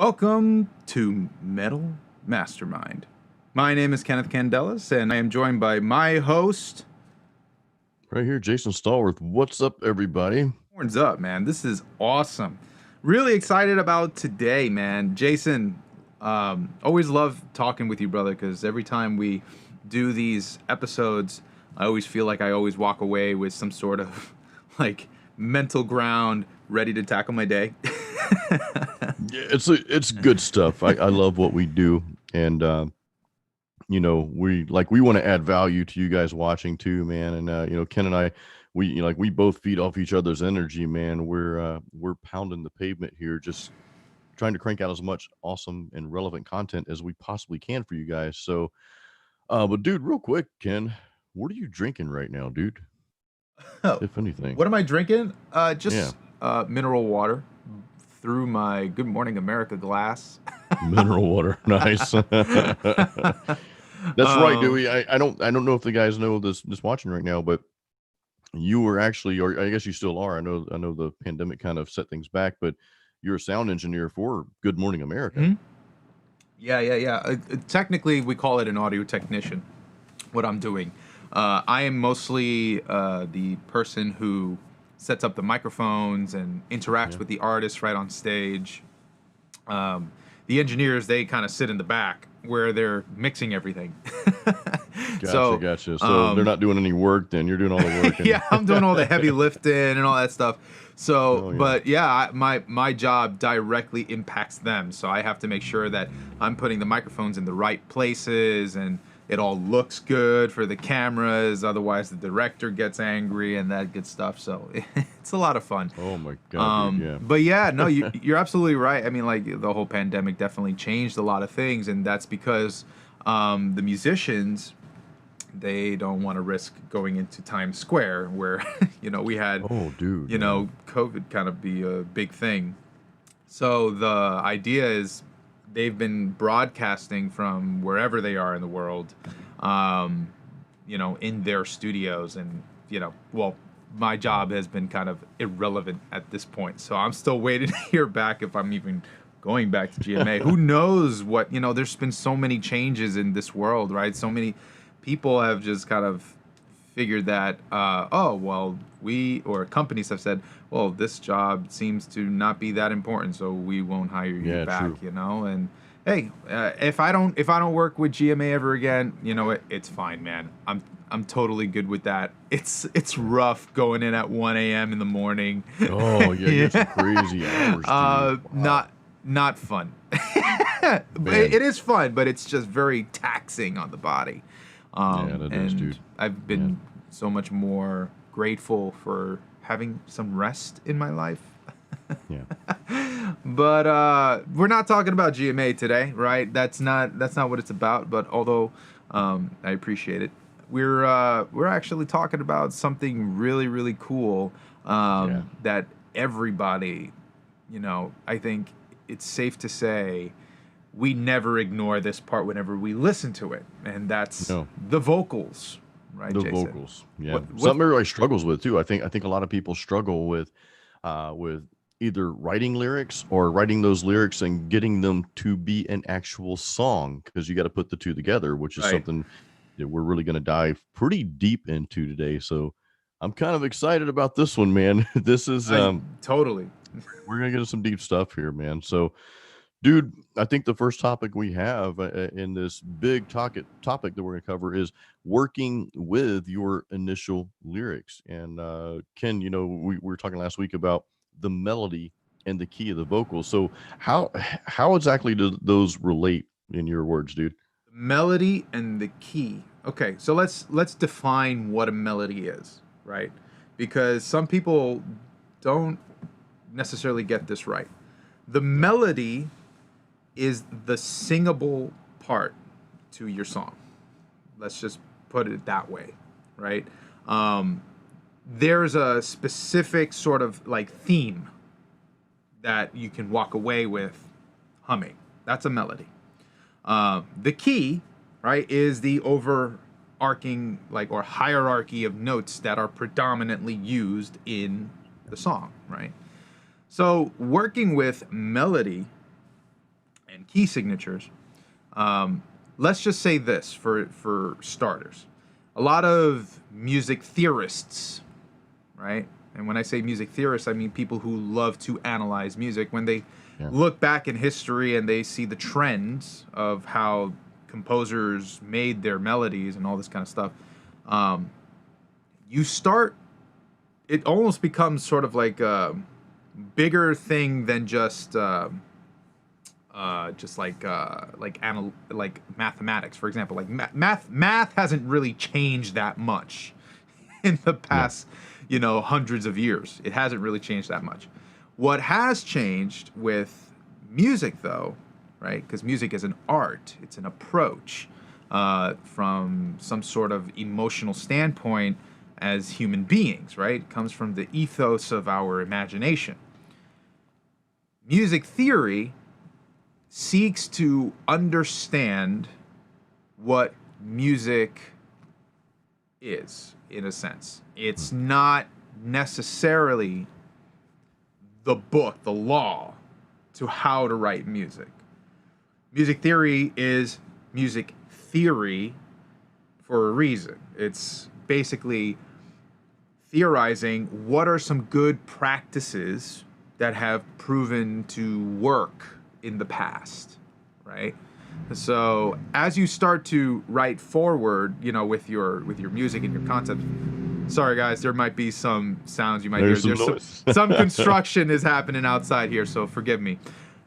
Welcome to Metal Mastermind. My name is Kenneth Candelas, and I am joined by my host. Right here, Jason Stallworth. What's up, everybody? Horns up, man. This is awesome. Really excited about today, man. Jason, always love talking with you, brother, because every time we do these episodes, I always feel like I always walk away with some sort of like mental ground ready to tackle my day. Yeah, it's good stuff. I love what we do, and we want to add value to you guys watching too, man. And Ken and I, we both feed off each other's energy, man. We're pounding the pavement here, just trying to crank out as much awesome and relevant content as we possibly can for you guys. So, but dude, real quick, Ken, what are you drinking right now, dude? Oh, If anything, what am I drinking? yeah. Just mineral water through my Good Morning America glass. Mineral water, nice. That's right, um, Dewey. I don't know if the guys know this watching right now, but you were actually, or I guess you still are. I know the pandemic kind of set things back, but you're a sound engineer for Good Morning America. mhm. Yeah. Technically, we call it an audio technician. What I'm doing, I am mostly the person who sets up the microphones and interacts Yeah. with the artists right on stage. The engineers, they kind of sit in the back where they're mixing everything. Gotcha, so gotcha. So they're um, not doing any work then. You're doing all the work and yeah, I'm doing all the heavy lifting and all that stuff. So, oh yeah. but yeah, my job directly impacts them. So I have to make sure that I'm putting the microphones in the right places and it all looks good for the cameras. Otherwise, the director gets angry and that good stuff. So it's a lot of fun. Oh my god, dude, yeah. But yeah, no, you're absolutely right. I mean, like the whole pandemic definitely changed a lot of things, and that's because the musicians, they don't want to risk going into Times Square where we had Oh dude, yeah. COVID kind of be a big thing. So the idea is they've been broadcasting from wherever they are in the world, in their studios, and well, my job has been kind of irrelevant at this point. So I'm still waiting to hear back if I'm even going back to GMA. Who knows what, there's been so many changes in this world, right? So many people have just kind of figured that, oh, well, we or companies have said, well, this job seems to not be that important, so we won't hire you Yeah, back, true. and hey, if I don't work with GMA ever again, it's fine, man. I'm totally good with that. It's rough going in at 1 a.m. in the morning. Oh yeah, you have some crazy hours, dude. Wow. Not fun. But Man. it is fun, but it's just very taxing on the body. Yeah, that is, And dude. I've Man. been so much more grateful for having some rest in my life. Yeah. But we're not talking about GMA today, right? That's not what it's about. But although I appreciate it, we're actually talking about something really really cool Yeah. that everybody, I think it's safe to say we never ignore this part whenever we listen to it, and that's No. the vocals, right, The Jason? vocals, yeah. What? Something everybody struggles with too. I think a lot of people struggle with either writing lyrics or writing those lyrics and getting them to be an actual song because you got to put the two together, which is Right. something that we're really going to dive pretty deep into today. So I'm kind of excited about this one, man. This is I totally. we're gonna get into some deep stuff here, man. So dude, I think the first topic we have in this big topic that we're going to cover is working with your initial lyrics. And Ken, we were talking last week about the melody and the key of the vocals. So how exactly do those relate in your words, dude? Melody and the key. Okay, so let's define what a melody is, right? Because some people don't necessarily get this right. The melody is the singable part to your song. Let's just put it that way, right? Um, there's a specific sort of like theme that you can walk away with humming. That's a melody. The key, right, is the overarching like or hierarchy of notes that are predominantly used in the song, right? So working with melody and key signatures. Let's just say this for starters. A lot of music theorists, right? And when I say music theorists, I mean people who love to analyze music. When they look back in history and they see the trends of how composers made their melodies and all this kind of stuff, it almost becomes sort of like a bigger thing than just like mathematics, for example. Like math hasn't really changed that much in the past, hundreds of years. It hasn't really changed that much. What has changed with music, though, right? Because music is an art, it's an approach from some sort of emotional standpoint as human beings, right? It comes from the ethos of our imagination. Music theory seeks to understand what music is, in a sense. It's not necessarily the book, the law to how to write music. Music theory is music theory for a reason. It's basically theorizing what are some good practices that have proven to work in the past, right? So as you start to write forward, with your music and your concepts. Sorry guys, there might be some sounds you might hear. There's some construction is happening outside here, so forgive me.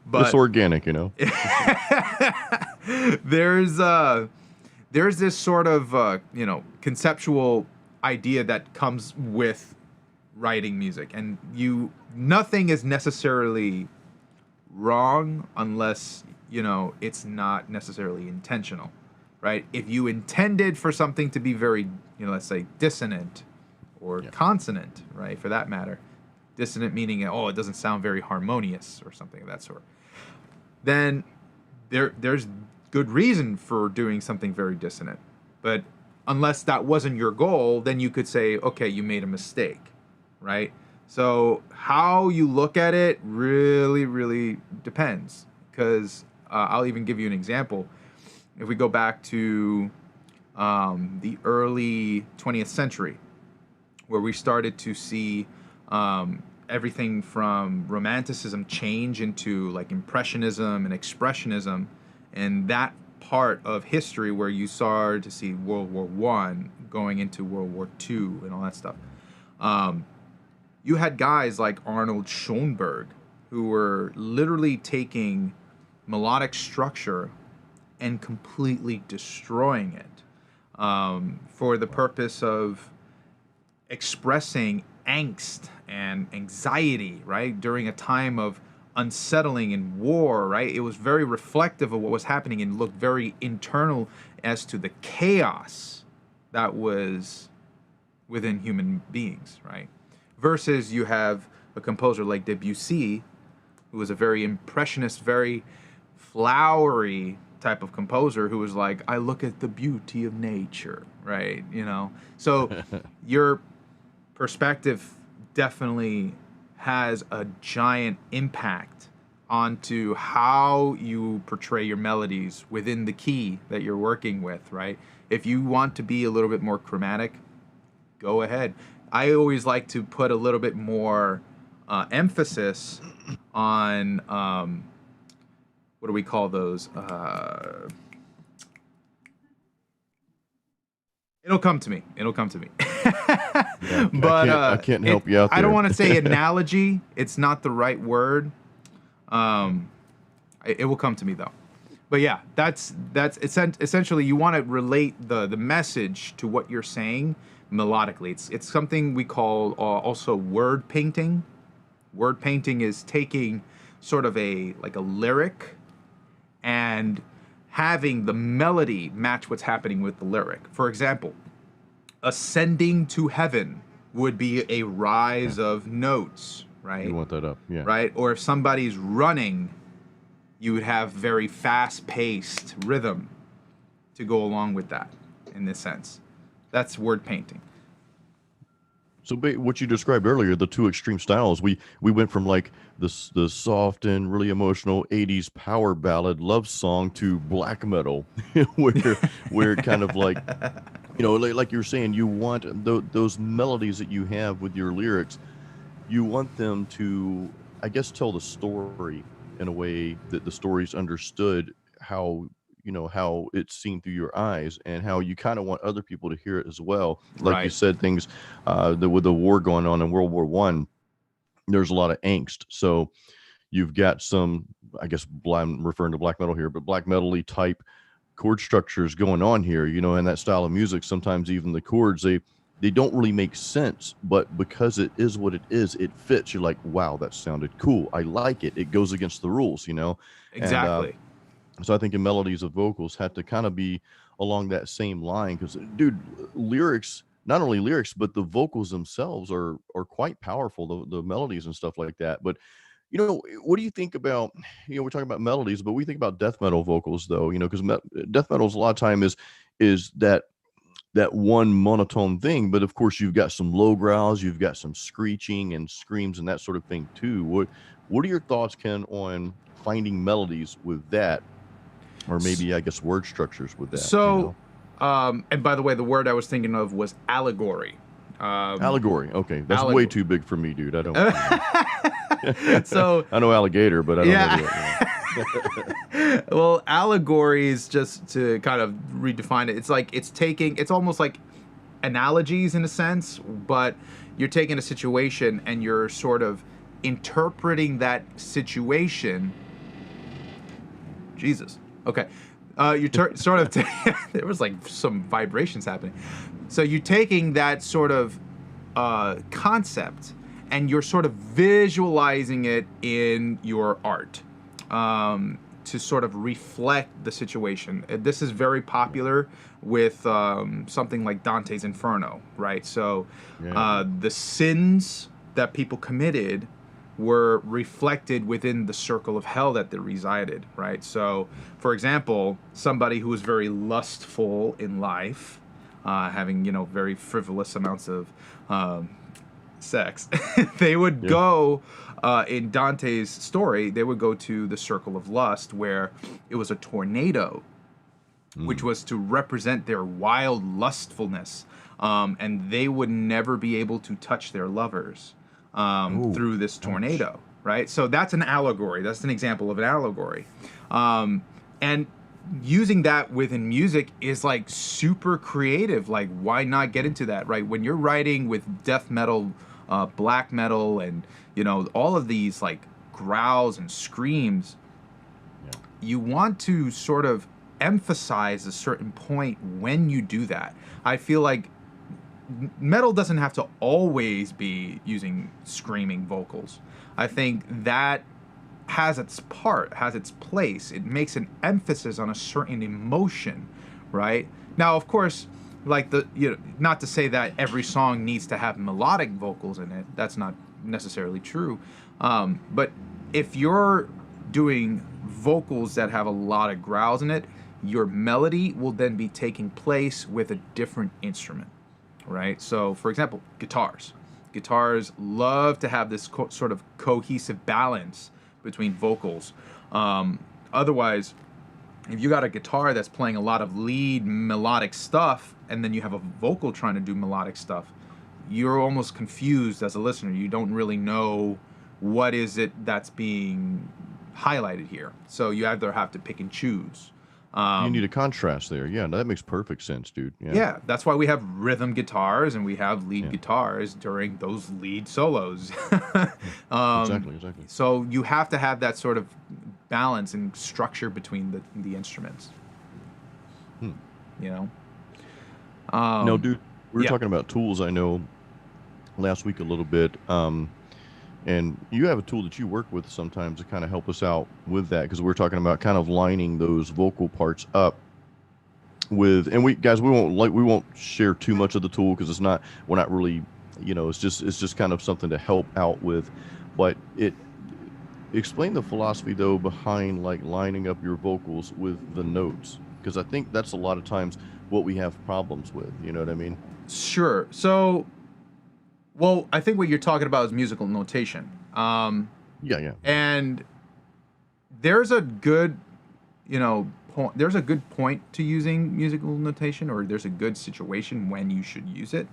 But it's organic, there's this sort of conceptual idea that comes with writing music, and nothing is necessarily wrong unless it's not necessarily intentional, right? If you intended for something to be very let's say dissonant or consonant, right, for that matter, dissonant meaning it doesn't sound very harmonious or something of that sort, then there's good reason for doing something very dissonant. But unless that wasn't your goal, then you could say, okay, you made a mistake, right? So how you look at it really, really depends. Because I'll even give you an example. If we go back to the early 20th century, where we started to see everything from Romanticism change into like Impressionism and Expressionism, and that part of history where you started to see World War I going into World War II and all that stuff. You had guys like Arnold Schoenberg who were literally taking melodic structure and completely destroying it for the purpose of expressing angst and anxiety, right? During a time of unsettling and war, right? It was very reflective of what was happening and looked very internal as to the chaos that was within human beings, right? Versus you have a composer like Debussy, who was a very impressionist, very flowery type of composer who was like, I look at the beauty of nature, right? So your perspective definitely has a giant impact onto how you portray your melodies within the key that you're working with, right? If you want to be a little bit more chromatic, go ahead. I always like to put a little bit more emphasis on what do we call those? It'll come to me. Yeah, But I can't help you out there. I don't want to say analogy. It's not the right word. It will come to me though. But yeah, that's essentially you want to relate the message to what you're saying melodically. It's something we call also word painting. Word painting is taking sort of a lyric and having the melody match what's happening with the lyric. For example, ascending to heaven would be a rise of notes, right? You want that up, yeah. Right? Or if somebody's running, you would have very fast-paced rhythm to go along with that, in this sense. That's word painting. So what you described earlier, the two extreme styles, we went from like the soft and really emotional '80s power ballad love song to black metal, where kind of like, like you're saying, you want those melodies that you have with your lyrics, you want them to, I guess, tell the story in a way that the story's understood, how how it's seen through your eyes, and how you kind of want other people to hear it as well. Like you Right. said, things with the war going on in World War I, there's a lot of angst. So you've got some, I guess, I'm referring to black metal here, but black metal-y type chord structures going on here, in that style of music. Sometimes even the chords, they don't really make sense, but because it is what it is, it fits. You're like, wow, that sounded cool. I like it. It goes against the rules. And Exactly. so I think in melodies of vocals had to kind of be along that same line, because, dude, lyrics, not only lyrics, but the vocals themselves are quite powerful, the melodies and stuff like that. But what do you think about, we're talking about melodies, but we think about death metal vocals, though, because death metal's a lot of time is that one monotone thing. But of course, you've got some low growls, you've got some screeching and screams and that sort of thing too. What are your thoughts, Ken, on finding melodies with that, or S- maybe, I guess, word structures with that? So, and by the way, the word I was thinking of was allegory. Um, Allegory. Okay, that's way allegory. too big for me, dude. I don't. So, I know alligator, but I don't know yeah. Well, allegories, just to kind of redefine it, it's like it's almost like analogies in a sense, but you're taking a situation and you're sort of interpreting that situation. Jesus. Okay. Sort of there was like some vibrations happening. So you're taking that sort of concept and you're sort of visualizing it in your art, to sort of reflect the situation. This is very popular with something like Dante's Inferno, right? So Yeah. the sins that people committed were reflected within the circle of hell that they resided, right? So, for example, somebody who was very lustful in life, having very frivolous amounts of sex, they would Yeah. go in Dante's story. They would go to the circle of lust, where it was a tornado, which Mm. was to represent their wild lustfulness, and they would never be able to touch their lovers Oh, through this ouch. tornado, right? So that's an allegory. That's an example of an allegory. And using that within music is like super creative. Like, why not get into that, right? When you're writing with death metal, black metal, and all of these like growls and screams, Yeah. you want to sort of emphasize a certain point when you do that. I feel like metal doesn't have to always be using screaming vocals. I think that has its part, has its place. It makes an emphasis on a certain emotion, right? Now, of course, like not to say that every song needs to have melodic vocals in it. That's not necessarily true. But if you're doing vocals that have a lot of growls in it, your melody will then be taking place with a different instrument, right? So, for example, guitars. Guitars love to have this sort of cohesive balance between vocals. Otherwise, if you got a guitar that's playing a lot of lead melodic stuff, and then you have a vocal trying to do melodic stuff, you're almost confused as a listener. You don't really know what is it that's being highlighted here. So you either have to pick and choose. You need Um, a contrast there. Yeah, that makes perfect sense, dude. Yeah. Yeah, that's why we have rhythm guitars and we have lead Yeah. guitars during those lead solos. Yeah. um, Exactly. so you have to have that sort of balance and structure between the instruments. Hmm. You know. No, Um, dude, we were yeah. talking about tools, I know, last week a little bit. And you have a tool that you work with sometimes to kind of help us out with that, because we're talking about kind of lining those vocal parts up with, and we guys, we won't share too much of the tool, because we're not really, it's just kind of something to help out with. But explain the philosophy, though, behind like lining up your vocals with the notes, because I think that's a lot of times what we have problems with. You know what I mean? Sure. So Well, I think what you're talking about is musical notation. Yeah, yeah, And there's a good, there's a good point to using musical notation, or there's a good situation when you should use it.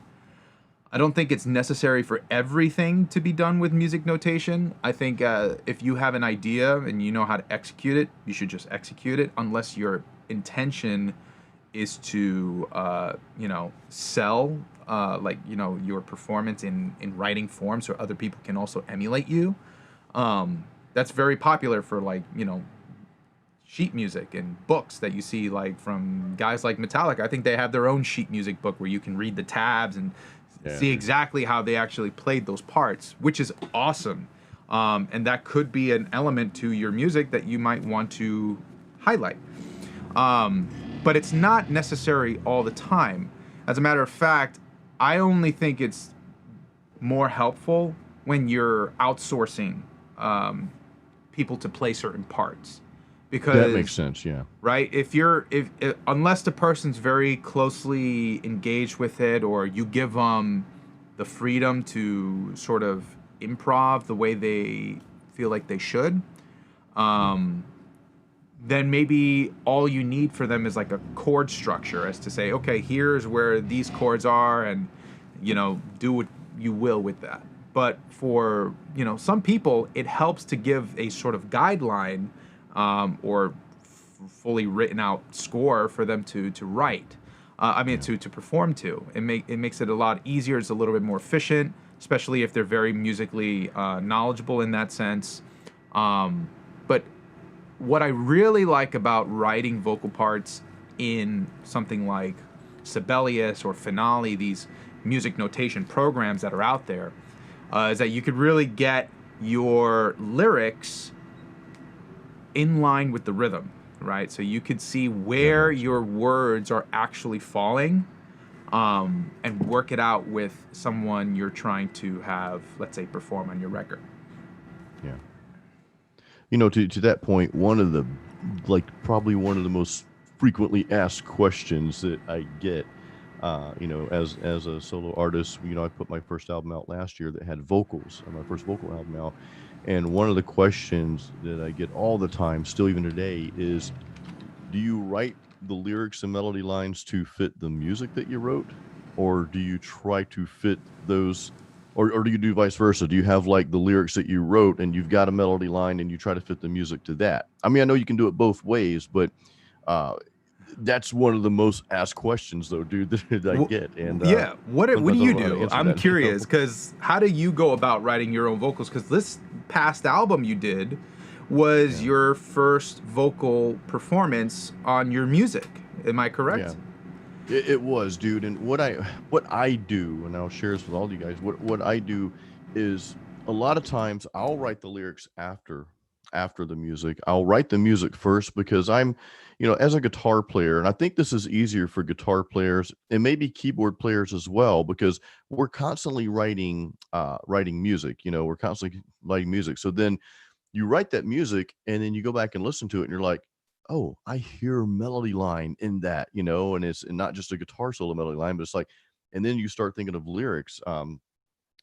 I don't think it's necessary for everything to be done with music notation. I think if you have an idea and you know how to execute it, you should just execute it, unless your intention is to, sell, your performance in writing form so other people can also emulate you. That's very popular for, sheet music and books that you see, like from guys like Metallica. I think they have their own sheet music book where you can read the tabs and yeah. see exactly how they actually played those parts, which is awesome. And that could be an element to your music that you might want to highlight. But it's not necessary all the time. As a matter of fact, I only think it's more helpful when you're outsourcing people to play certain parts, That makes because sense. Yeah. right, if unless the person's very closely engaged with it, or you give them the freedom to sort of improv the way they feel like they should, um, then maybe all you need for them is like a chord structure, as to say, okay, here's where these chords are, and do what you will with that. But for some people, it helps to give a sort of guideline, or fully written out score for them to write. I mean, Yeah. to perform to. It makes it a lot easier. It's a little bit more efficient, especially if they're very musically knowledgeable in that sense. But what I really like about writing vocal parts in something like Sibelius or Finale, these music notation programs that are out there, is that you could really get your lyrics in line with the rhythm, right? So you could see Yeah. where your words are actually falling, and work it out with someone you're trying to have, let's say, perform on your record. Yeah. To that point, probably one of the most frequently asked questions that I get, as a solo artist, I put my first album out last year that had vocals, my first vocal album out, and one of the questions that I get all the time, still even today, is, do you write the lyrics and melody lines to fit the music that you wrote, or do you try to fit those, or do you do vice versa? Do you have like the lyrics that you wrote and you've got a melody line and you try to fit the music to that? I mean, I know you can do it both ways, but uh, that's one of the most asked questions, though, dude, that I Well, get, and yeah. What do sometimes I you don't know how to do? answer I'm that. curious, because how do you go about writing your own vocals? Because this past album you did was Yeah, your first vocal performance on your music. Am I yeah. correct? It was, dude. And what I do, and I'll share this with all you guys. What I do is, a lot of times I'll write the lyrics after the music. I'll write the music first because as a guitar player, and I think this is easier for guitar players and maybe keyboard players as well, because we're constantly writing music. We're constantly writing music. So then you write that music and then you go back and listen to it and you're like, oh, I hear melody line in that, and it's not just a guitar solo melody line, but it's like, and then you start thinking of lyrics.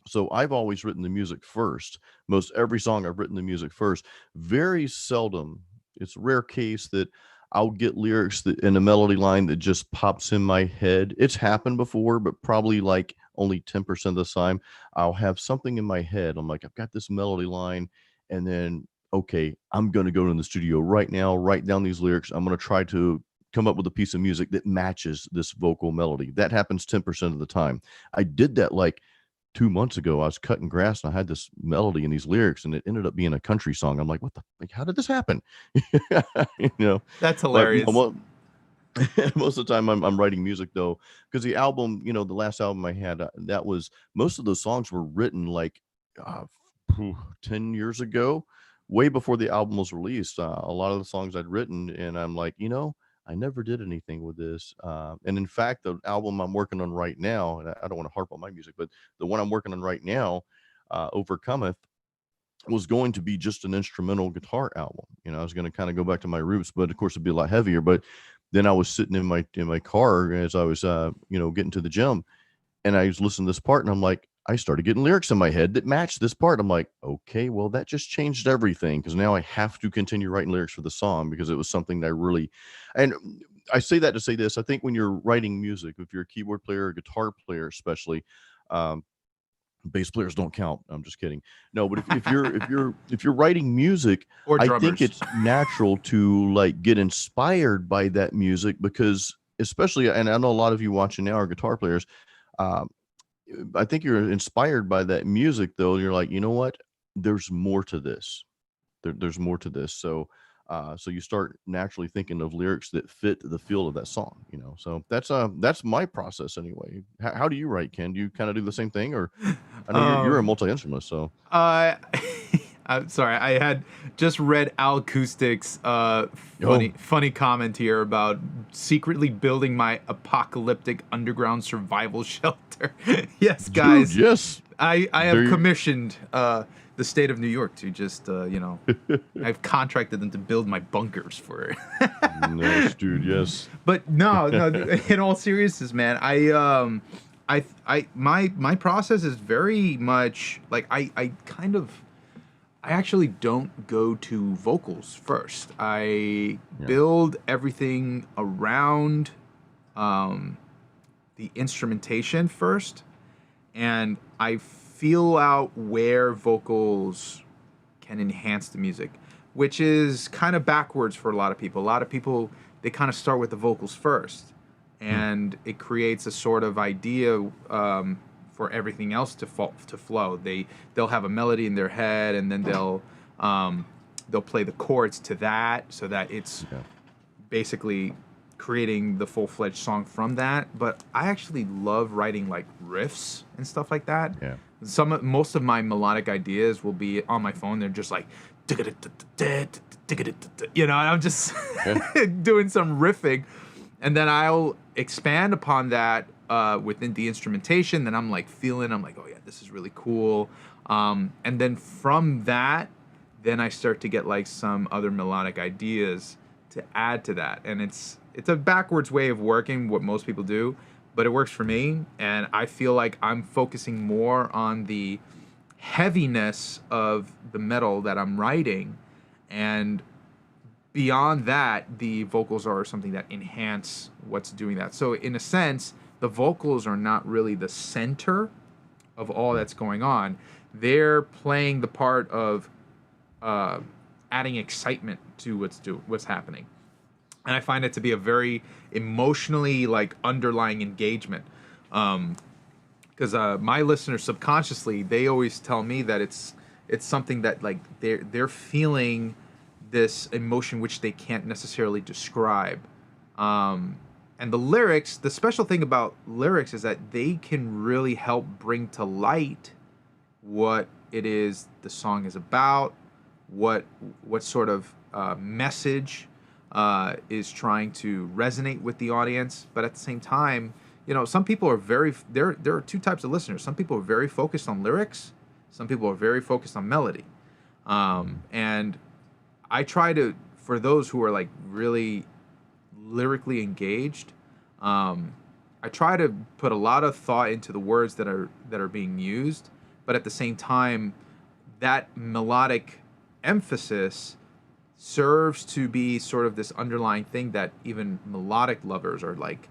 So I've always written the music first. Most every song I've written the music first. Very seldom, it's a rare case that I'll get lyrics that in a melody line that just pops in my head. It's happened before, but probably like only 10% of the time I'll have something in my head. I'm like, I've got this melody line, and then okay, I'm going to go in the studio right now, write down these lyrics. I'm going to try to come up with a piece of music that matches this vocal melody. That happens 10% of the time. I did that like 2 months ago. I was cutting grass and I had this melody and these lyrics, and it ended up being a country song. I'm like, what the, like, how did this happen? you know, That's but hilarious. most of the time I'm writing music, though, because the album, the last album I had, that was, most of those songs were written like uh, 10 years ago, way before the album was released. A lot of the songs I'd written, and I'm like, I never did anything with this. And in fact, the album I'm working on right now, and I don't want to harp on my music, but the one I'm working on right now, Overcometh, was going to be just an instrumental guitar album. I was going to kind of go back to my roots, but of course it'd be a lot heavier. But then I was sitting in my car as I was, getting to the gym, and I was listening to this part, and I'm like, I started getting lyrics in my head that matched this part. I'm like, okay, well, that just changed everything because now I have to continue writing lyrics for the song because it was something that I really, and I say that to say this. I think when you're writing music, if you're a keyboard player, or guitar player, especially, um, bass players don't count. I'm just kidding. No, but if you're writing music, Or I think drummers. it's natural to like get inspired by that music because especially, and I know a lot of you watching now are guitar players. Um, I think you're inspired by that music though. You're like, you know what? There's more to this. There's more to this. So you start naturally thinking of lyrics that fit the feel of that song. So that's my process anyway. How do you write, Ken? Do you kind of do the same thing, or I know you're a Um, multi instrumentalist, so Uh, I'm sorry. I had just read Al Acoustic's oh, funny comment here about secretly building my apocalyptic underground survival shelter. Yes, dude, guys, yes, I have there. commissioned the state of New York to just I've contracted them to build my bunkers for it. Yes, dude, yes, But no. In all seriousness, man, my process is very much like I actually don't go to vocals first. I yeah, build everything around um, the instrumentation first, and I feel out where vocals can enhance the music, which is kind of backwards for a lot of people. A lot of people, they kind of start with the vocals first, hmm, and it creates a sort of idea for everything else to flow. They'll have a melody in their head, and then they'll play the chords to that, so that it's yeah, basically creating the full-fledged song from that. But I actually love writing like riffs and stuff like that. yeah, Most of my melodic ideas will be on my phone. They're just like, and I'm just yeah, doing some riffing, and then I'll expand upon that within the instrumentation. Then I'm like feeling, I'm like, oh yeah, this is really cool. And then from that, then I start to get like some other melodic ideas to add to that. And it's a backwards way of working what most people do, but it works for me. And I feel like I'm focusing more on the heaviness of the metal that I'm writing, and beyond that, the vocals are something that enhance what's doing that. So in a sense, the vocals are not really the center of all yeah, that's going on. They're playing the part of uh, adding excitement to what's happening, and I find it to be a very emotionally like underlying engagement. Because my listeners subconsciously, they always tell me that it's something that like they're feeling this emotion which they can't necessarily describe. And the lyrics, the special thing about lyrics is that they can really help bring to light what it is the song is about, what what sort of message is trying to resonate with the audience. But at the same time, some people are there are two types of listeners. Some people are very focused on lyrics. Some people are very focused on melody. mhm, And I try to, for those who are like really lyrically engaged, um, I try to put a lot of thought into the words that are being used, but at the same time, that melodic emphasis serves to be sort of this underlying thing that even melodic lovers are like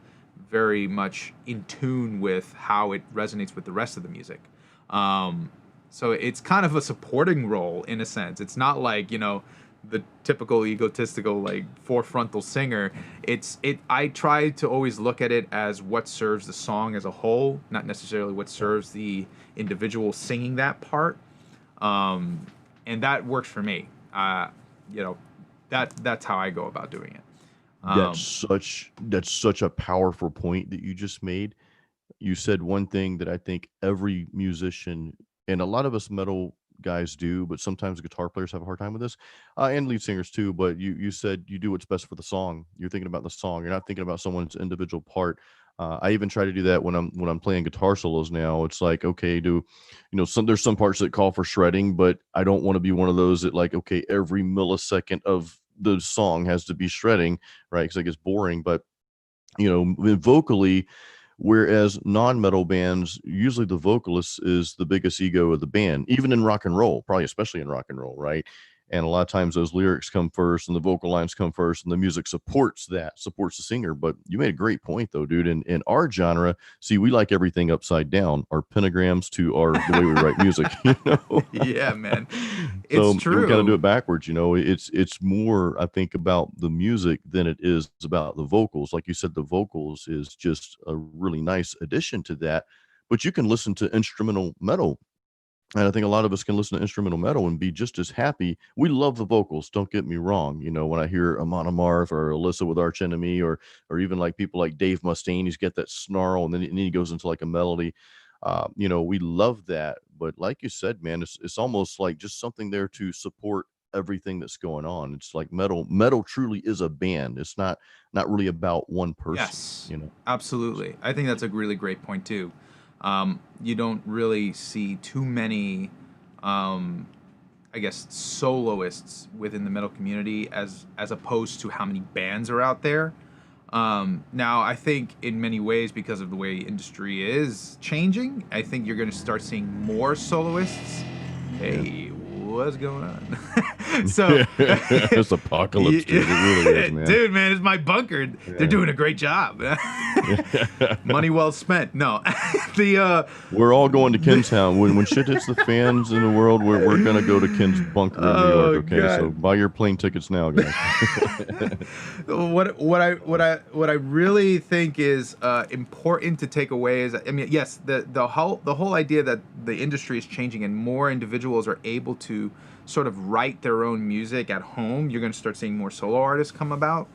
very much in tune with how it resonates with the rest of the music. Um, so it's kind of a supporting role in a sense. It's not like, the typical egotistical like four frontal singer. I try to always look at it as what serves the song as a whole, not necessarily what yeah. serves the individual singing that part. Um, and that works for me. You know, that's how I go about doing it. That's Um, such a powerful point that you just made. You said one thing that I think every musician and a lot of us metal guys do, but sometimes guitar players have a hard time with this, and lead singers too. But you said you do what's best for the song. You're thinking about the song. You're not thinking about someone's individual part. I even try to do that when I'm playing guitar solos now. It's like, okay, there's some parts that call for shredding, but I don't want to be one of those that like, okay, every millisecond of the song has to be shredding, right? Because it gets boring. But vocally, Whereas non-metal bands, usually the vocalist is the biggest ego of the band, even in rock and roll, probably especially in rock and roll, right? And a lot of times those lyrics come first and the vocal lines come first and the music supports the singer. But you made a great point though, dude. In our genre, see, we like everything upside down, our pentagrams to the way we write music, you know? Yeah, man. It's So we kind of do true. it backwards, you know. It's more, I think, about the music than it is about the vocals. Like you said, the vocals is just a really nice addition to that. But you can listen to instrumental metal, and I think a lot of us can listen to instrumental metal and be just as happy. We love the vocals, don't get me wrong. You know, when I hear Amon Amarth or Alyssa with Arch Enemy, or even like people like Dave Mustaine, he's got that snarl, and then he goes into like a melody. You know, we love that. But like you said, man, it's almost like just something there to support everything that's going on. It's like metal truly is a band. It's not really about one person, Yes, you know. absolutely. I think that's a really great point too. You don't really see too many, um, I guess, soloists within the metal community as opposed to how many bands are out there. Now, I think in many ways, because of the way industry is changing, I think you're going to start seeing more soloists. Yeah. Hey, what's going on? So, It's apocalypse, dude. It really is, man. dude, man, it's my bunker. They're doing a great job. Money well spent. No, the We're all going to Ken's town. When shit hits the fans in the world, we're gonna go to Ken's bunker in New Oh, York. Okay, so God. buy your plane tickets now, guys. what I really think is important to take away is, I mean, yes, the whole idea that the industry is changing and more individuals are able to sort of write their own music at home. You're going to start seeing more solo artists come about.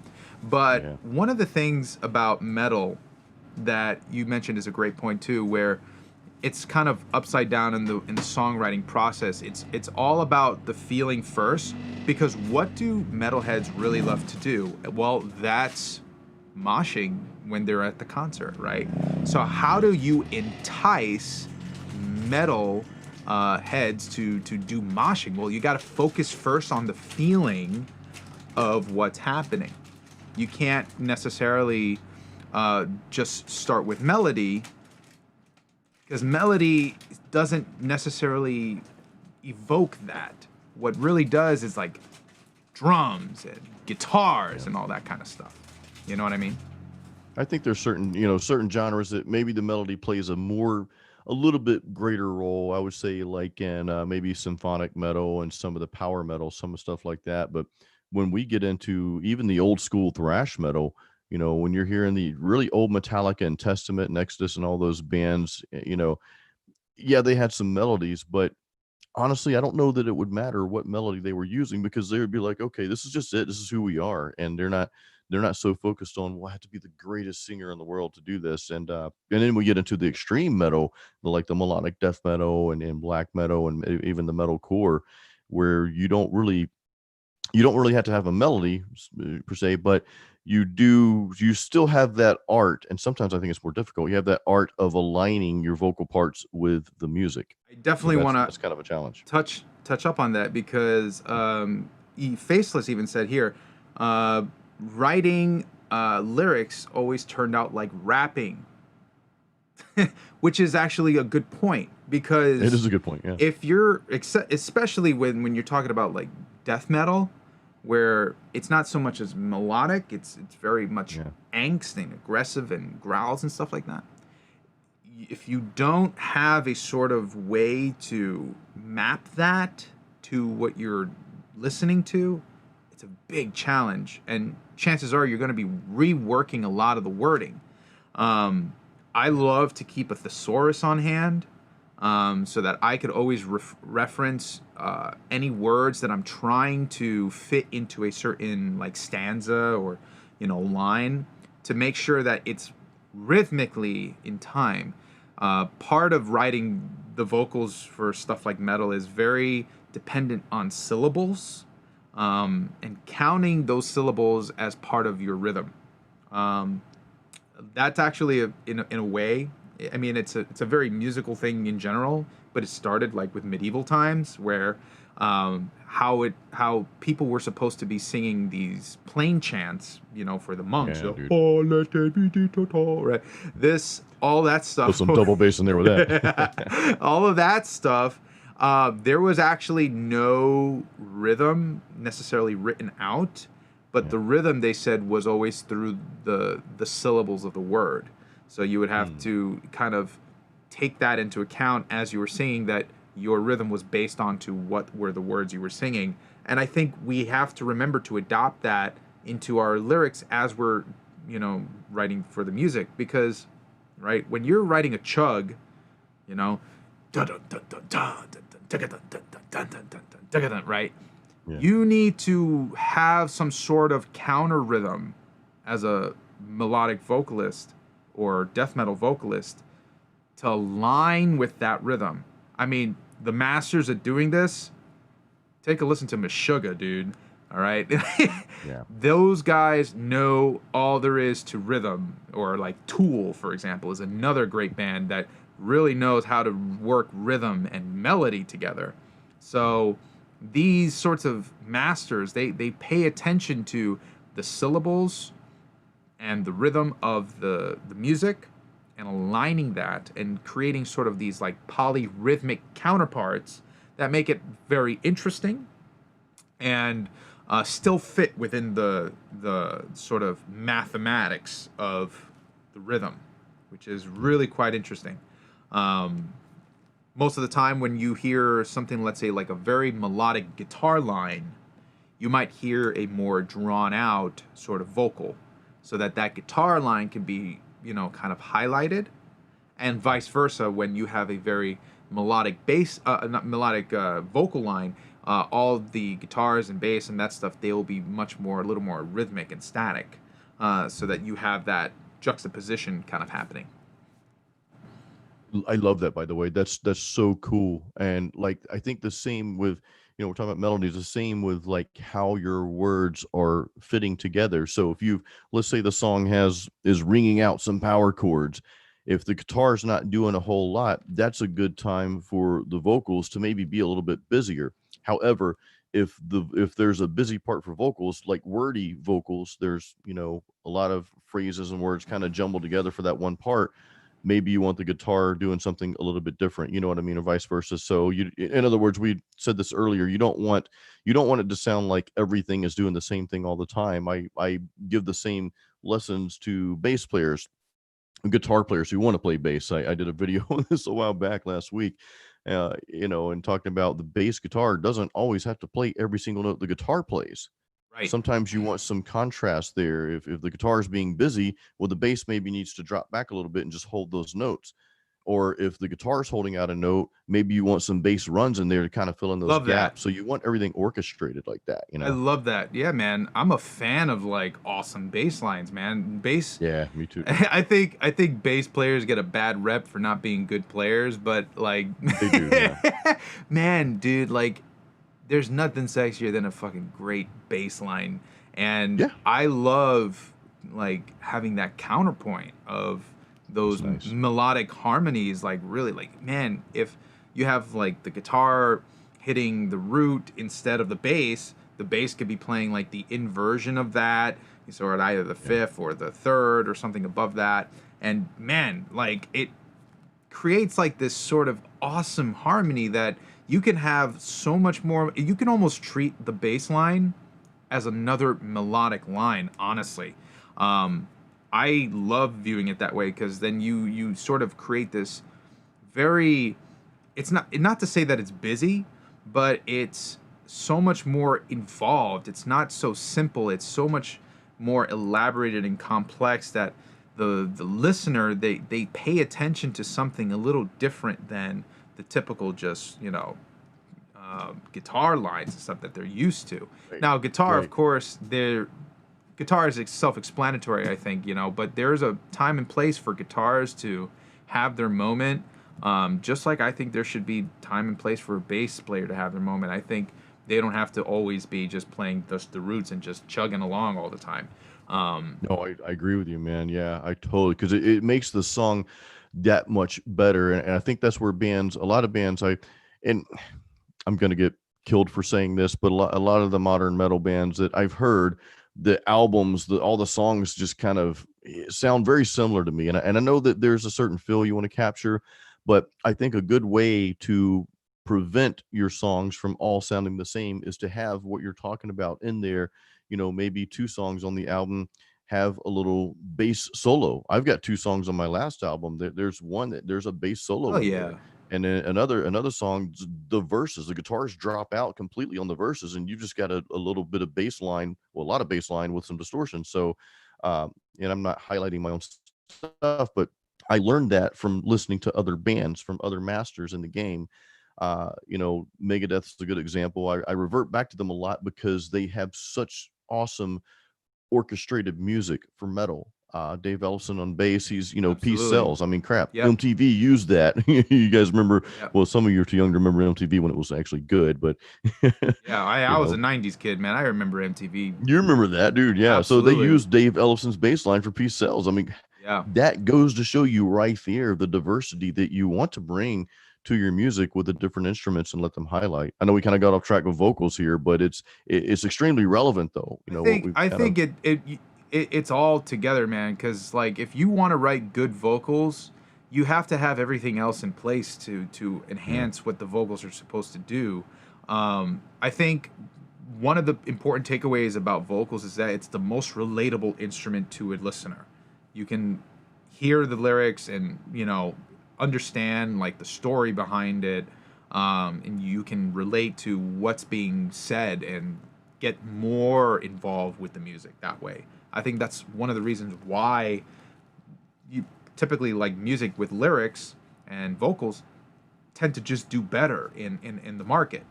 But Yeah. one of the things about metal that you mentioned is a great point too, where it's kind of upside down in the songwriting process. It's all about the feeling first, because what do metalheads really love to do? Well, that's moshing when they're at the concert, right? So how do you entice metal heads to do moshing? Well, you got to focus first on the feeling of what's happening. You can't necessarily just start with melody, because melody doesn't necessarily evoke that. What really does is like drums and guitars and all that kind of stuff. You know what I mean? I think there's certain genres that maybe the melody plays a little bit greater role. I would say like in maybe symphonic metal and some of the power metal, some of stuff like that. But when we get into even the old school thrash metal, you know, when you're hearing the really old Metallica and Testament and Exodus and all those bands, you know, yeah, they had some melodies, but honestly, I don't know that it would matter what melody they were using, because they would be like, okay, this is just it. This is who we are. And they're not so focused on, well, I have to be the greatest singer in the world to do this. And then we get into the extreme metal, like the melodic death metal and black metal and even the metal core, where you don't really have to have a melody per se, but you still have that art. And sometimes I think it's more difficult. You have that art of aligning your vocal parts with the music. I So definitely that's want that's kind of a challenge. to touch up on that, because Faceless even said here, uh, writing lyrics always turned out like rapping, which is actually a good point, because It is a good point. Yeah. if you're especially when you're talking about like death metal, where it's not so much as melodic, it's very much Yeah. angst and aggressive and growls and stuff like that. If you don't have a sort of way to map that to what you're listening to, it's a big challenge, and chances are you're going to be reworking a lot of the wording. I love to keep a thesaurus on hand, so that I could always reference any words that I'm trying to fit into a certain like stanza or line, to make sure that it's rhythmically in time. Part of writing the vocals for stuff like metal is very dependent on syllables, and counting those syllables as part of your rhythm. Um, that's actually in a way. I mean, it's a very musical thing in general, but it started like with medieval times where how people were supposed to be singing these plain chants, you know, for the monks. Yeah, So, dude. oh, let there be the total, right? This, all that Put stuff, some double bass in there with that. all of that stuff. There was actually no rhythm necessarily written out, but Yeah. the rhythm they said was always through the syllables of the word. So you would have to kind of take that into account as you were singing, that your rhythm was based on to what were the words you were singing. And I think we have to remember to adopt that into our lyrics as we're, you know, writing for the music, because right when you're writing a chug, you know, right, Yeah. you need to have some sort of counter rhythm as a melodic vocalist or death metal vocalist to align with that rhythm. I mean, the masters at doing this, take a listen to Meshuggah, dude. All right. Yeah. Those guys know all there is to rhythm. Or like Tool, for example, is another great band that really knows how to work rhythm and melody together. So these sorts of masters, they pay attention to the syllables and the rhythm of the music, and aligning that and creating sort of these like polyrhythmic counterparts that make it very interesting and still fit within the sort of mathematics of the rhythm, which is really quite interesting. Um, Most of the time, when you hear something, let's say like a very melodic guitar line, you might hear a more drawn out sort of vocal, so that that guitar line can be, you know, kind of highlighted, and vice versa. When you have a very melodic bass, not melodic vocal line, all the guitars and bass and that stuff, they will be much more, a little more rhythmic and static, so that you have that juxtaposition kind of happening. I love that, by the way. That's so cool. And like I think the same with, we're talking about melodies, the same with like how your words are fitting together. So if you, let's say the song is ringing out some power chords, if the guitar's not doing a whole lot, that's a good time for the vocals to maybe be a little bit busier. However, if there's a busy part for vocals, like wordy vocals, there's, a lot of phrases and words kind of jumbled together for that one part. Maybe you want the guitar doing something a little bit different, you know what I mean, or vice versa. So in other words, we said this earlier, you don't want it to sound like everything is doing the same thing all the time. I give the same lessons to bass players, guitar players who want to play bass. I did a video on this a while back last week, and talking about the bass guitar doesn't always have to play every single note the guitar plays. Right. Sometimes you want some contrast there. If the guitar is being busy, well, the bass maybe needs to drop back a little bit and just hold those notes. Or if the guitar is holding out a note, maybe you want some bass runs in there to kind of fill in those Love that. gaps. So you want everything orchestrated like that, I love that. Yeah, man. I'm a fan of like awesome bass lines, man. Bass. Yeah, me too. I think bass players get a bad rep for not being good players, but like, They do, yeah. man, dude, like, there's nothing sexier than a fucking great bass line, and Yeah. I love like having that counterpoint of those That's nice. melodic harmonies. Like, really, like, man, if you have like the guitar hitting the root instead of the bass could be playing like the inversion of that, so at either the fifth or the third or something above that. And man, like, it creates like this sort of awesome harmony that you can have so much more. You can almost treat the bass line as another melodic line, honestly. I love viewing it that way, because then you sort of create this very, it's not to say that it's busy, but it's so much more involved. It's not so simple. It's so much more elaborated and complex that the listener, they pay attention to something a little different than the typical just, guitar lines and stuff that they're used to. Right. Now, guitar, of Right. course, guitar is self-explanatory, I think, but there's a time and place for guitars to have their moment. Just like I think there should be time and place for a bass player to have their moment. I think they don't have to always be just playing just the roots and just chugging along all the time. No, I agree with you, man. Yeah, I totally, because it makes the song that much better. And I think that's where bands, a lot of bands, and I'm going to get killed for saying this, but a lot of the modern metal bands that I've heard, the albums, all the songs just kind of sound very similar to me. And I know that there's a certain feel you want to capture, but I think a good way to prevent your songs from all sounding the same is to have what you're talking about in there. Maybe two songs on the album have a little bass solo. I've got two songs on my last album. There's one that there's a bass Oh solo in there, yeah. and then another song, the verses, the guitars drop out completely on the verses, and you just got a little bit of bass line, well, a lot of bass line with some distortion. So, and I'm not highlighting my own stuff, but I learned that from listening to other bands, from other masters in the game. Megadeth's a good example. I revert back to them a lot because they have such awesome orchestrated music for metal. Dave Ellefson on bass, he's, Peace Absolutely. Sells. I mean, crap. Yep. MTV used that. You guys remember, Yep. well, some of you are too young to remember MTV when it was actually good, but Yeah, I was a '90s kid, man. I remember MTV. you remember that, dude. Yeah. So they Absolutely. used Dave Ellefson's bass line for Peace Sells. I mean, Yeah. that goes to show you right there the diversity that you want to bring to your music with the different instruments and let them highlight. I know we kind of got off track with vocals here, but it's extremely relevant though. I What think we've I kind of think it's all together, man. Because like if you want to write good vocals, you have to have everything else in place to yeah. enhance what the vocals are supposed to do. I think one of the important takeaways about vocals is that it's the most relatable instrument to a listener. You can hear the lyrics and understand like the story behind it, and you can relate to what's being said and get more involved with the music that way. I think that's one of the reasons why you typically like music with lyrics and vocals tend to just do better in the market.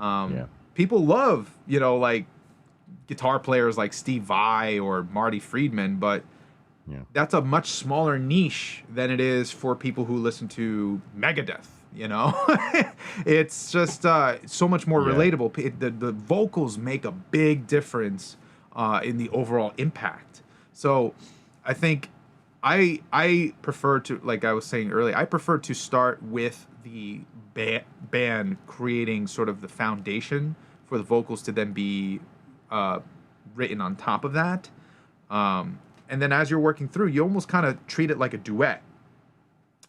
Yeah. People love, like guitar players like Steve Vai or Marty Friedman, but Yeah. that's a much smaller niche than it is for people who listen to Megadeth. It's just so much more Yeah. relatable. The vocals make a big difference in the overall impact. So I think I prefer to, like I was saying earlier, I prefer to start with the band creating sort of the foundation for the vocals to then be written on top of that. And then as you're working through, you almost kind of treat it like a duet,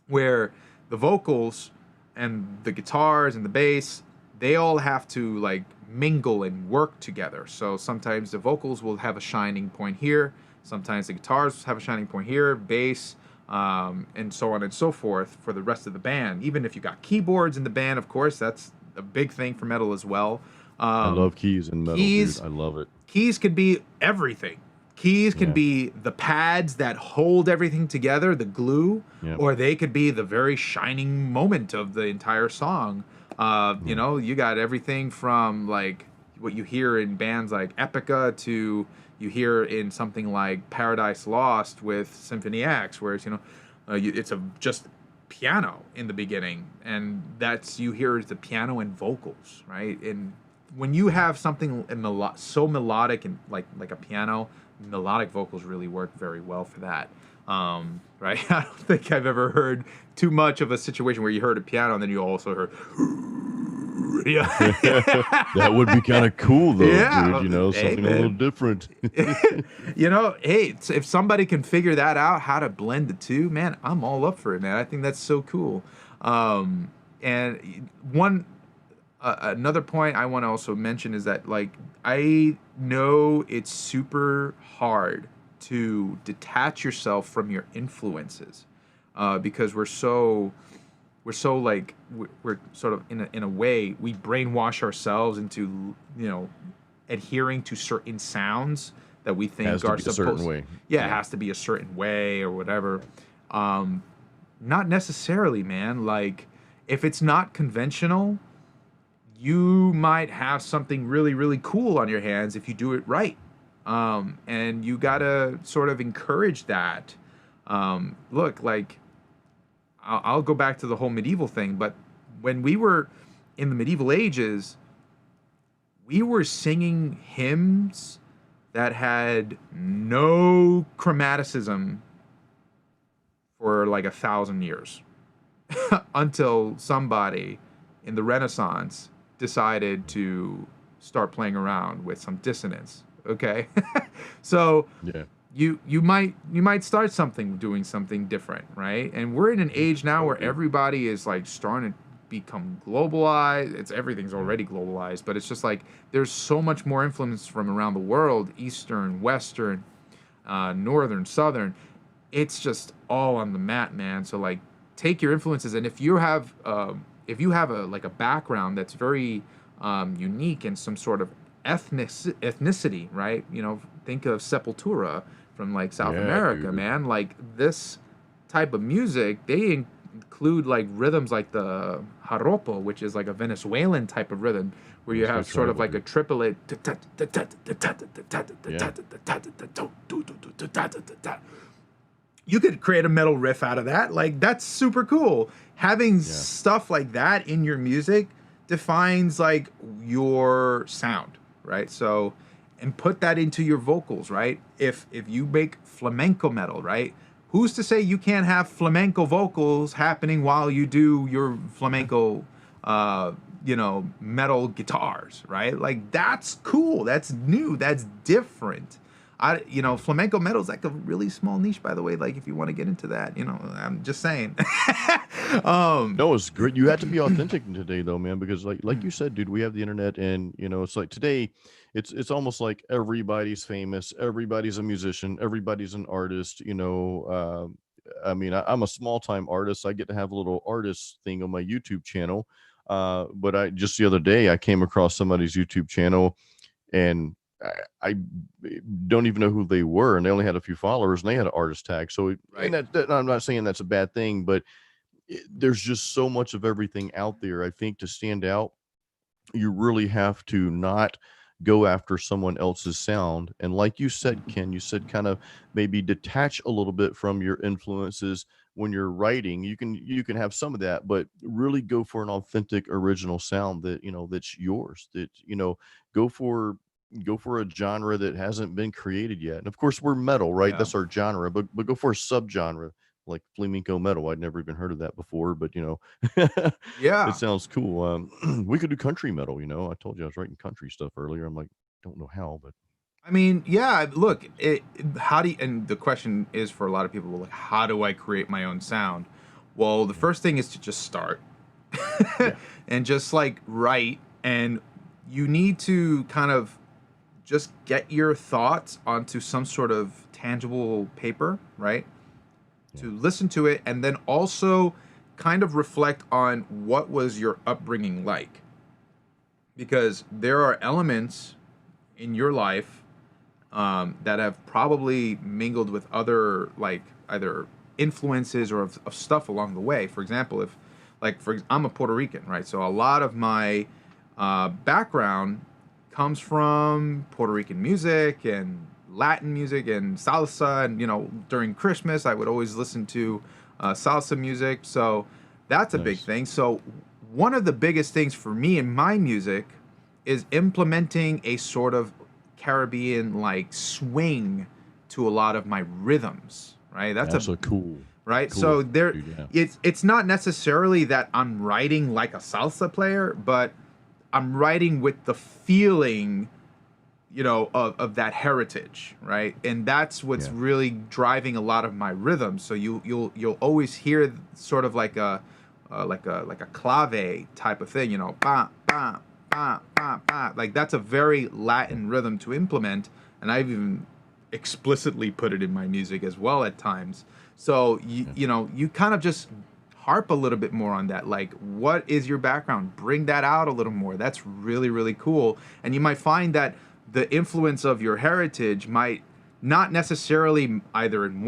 where the vocals and the guitars and the bass, they all have to like mingle and work together. So sometimes the vocals will have a shining point here, sometimes the guitars have a shining point here, bass, and so on and so forth for the rest of the band. Even if you got keyboards in the band, of course, that's a big thing for metal as well. I love keys in metal, dude. Keys I love it. keys can be everything. Keys can Yeah. be the pads that hold everything together, the glue, Yeah. or they could be the very shining moment of the entire song. Yeah. You got everything from like what you hear in bands like Epica to you hear in something like Paradise Lost with Symphony X, where it's just piano in the beginning, and that's you hear the piano and vocals, right? And when you have something so melodic and like a piano, melodic vocals really work very well for that. Right? I don't think I've ever heard too much of a situation where you heard a piano and then you also heard, yeah, That would be kind of cool though, yeah, dude. hey Something a little man, different. hey, if somebody can figure that out, how to blend the two, man, I'm all up for it, man. I think that's so cool. And another point I want to also mention is that like I know it's super hard to detach yourself from your influences, because we're sort of in a way we brainwash ourselves into adhering to certain sounds that we think Has to are be a certain supposed. way. Yeah, it Yeah. has to be a certain way or whatever. Not necessarily, man. Like if it's not conventional, you might have something really, really cool on your hands if you do it right. And you gotta sort of encourage that. Look, like, I'll go back to the whole medieval thing, but when we were in the medieval ages, we were singing hymns that had no chromaticism for like 1,000 years until somebody in the Renaissance decided to start playing around with some dissonance. Okay, so Yeah. you might start something doing something different, right? And we're in an age now where everybody is like starting to become globalized. Everything's already globalized, but it's just like there's so much more influence from around the world, Eastern, Western, Northern, Southern. It's just all on the map, man. So like, take your influences, and if you have a like a background that's very unique in some sort of ethnicity, right? You know, think of Sepultura from like South Yeah, America, dude. man. Like this type of music, they include like rhythms like the joropo, which is like a Venezuelan type of rhythm, where you Let's go have sort of tribal, like a dude. triplet. Yeah. You could create a metal riff out of that. Like that's super cool. Having Yeah. stuff like that in your music defines like your sound, right? So, and put that into your vocals, right? If you make flamenco metal, right? Who's to say you can't have flamenco vocals happening while you do your flamenco metal guitars, right? Like that's cool. That's new. That's different. Flamenco metal is like a really small niche, by the way. Like, if you want to get into that, I'm just saying. um, No, it's great. You have to be authentic today, though, man, because like you said, dude, we have the internet, and it's like today, it's almost like everybody's famous, everybody's a musician, everybody's an artist. I mean, I'm a small time artist. I get to have a little artist thing on my YouTube channel. But I just the other day I came across somebody's YouTube channel, and I don't even know who they were, and they only had a few followers, and they had an artist tag. So, and right. that I'm not saying that's a bad thing, but there's just so much of everything out there. I think to stand out, you really have to not go after someone else's sound. And like you said, Ken, you said kind of maybe detach a little bit from your influences when you're writing. You can have some of that, but really go for an authentic original sound that that's yours. That go for go for a genre that hasn't been created yet. And of course, we're metal, right? Yeah. That's our genre, but go for a subgenre like flamenco metal. I'd never even heard of that before, but it Yeah. sounds cool. We could do country metal. I told you I was writing country stuff earlier. I'm like, don't know how, but I mean, yeah. Look, how do you, and the question is for a lot of people, like, how do I create my own sound? Well, the yeah, first thing is to just start yeah, and just like write, and you need to kind of just get your thoughts onto some sort of tangible paper, right? yeah, To listen to it, and then also kind of reflect on what was your upbringing like, because there are elements in your life that have probably mingled with other, like, either influences or of stuff along the way. For example, if like I'm a Puerto Rican, right? So a lot of my background comes from Puerto Rican music and Latin music and salsa, and during Christmas I would always listen to salsa music. So that's a big nice. thing. So one of the biggest things for me in my music is implementing a sort of Caribbean like swing to a lot of my rhythms, right? That's a That's a cool, right. cool So thing, there, dude. Yeah, it's not necessarily that I'm writing like a salsa player, but I'm writing with the feeling, of that heritage, right? And that's what's yeah, really driving a lot of my rhythms. So you'll always hear sort of like a like a clave type of thing, ba ba ba ba ba. Like that's a very Latin rhythm to implement, and I've even explicitly put it in my music as well at times. So yeah, you kind of just harp a little bit more on that. Like, what is your background? Bring that out a little more. That's really, really cool. And you might find that the influence of your heritage might not necessarily either in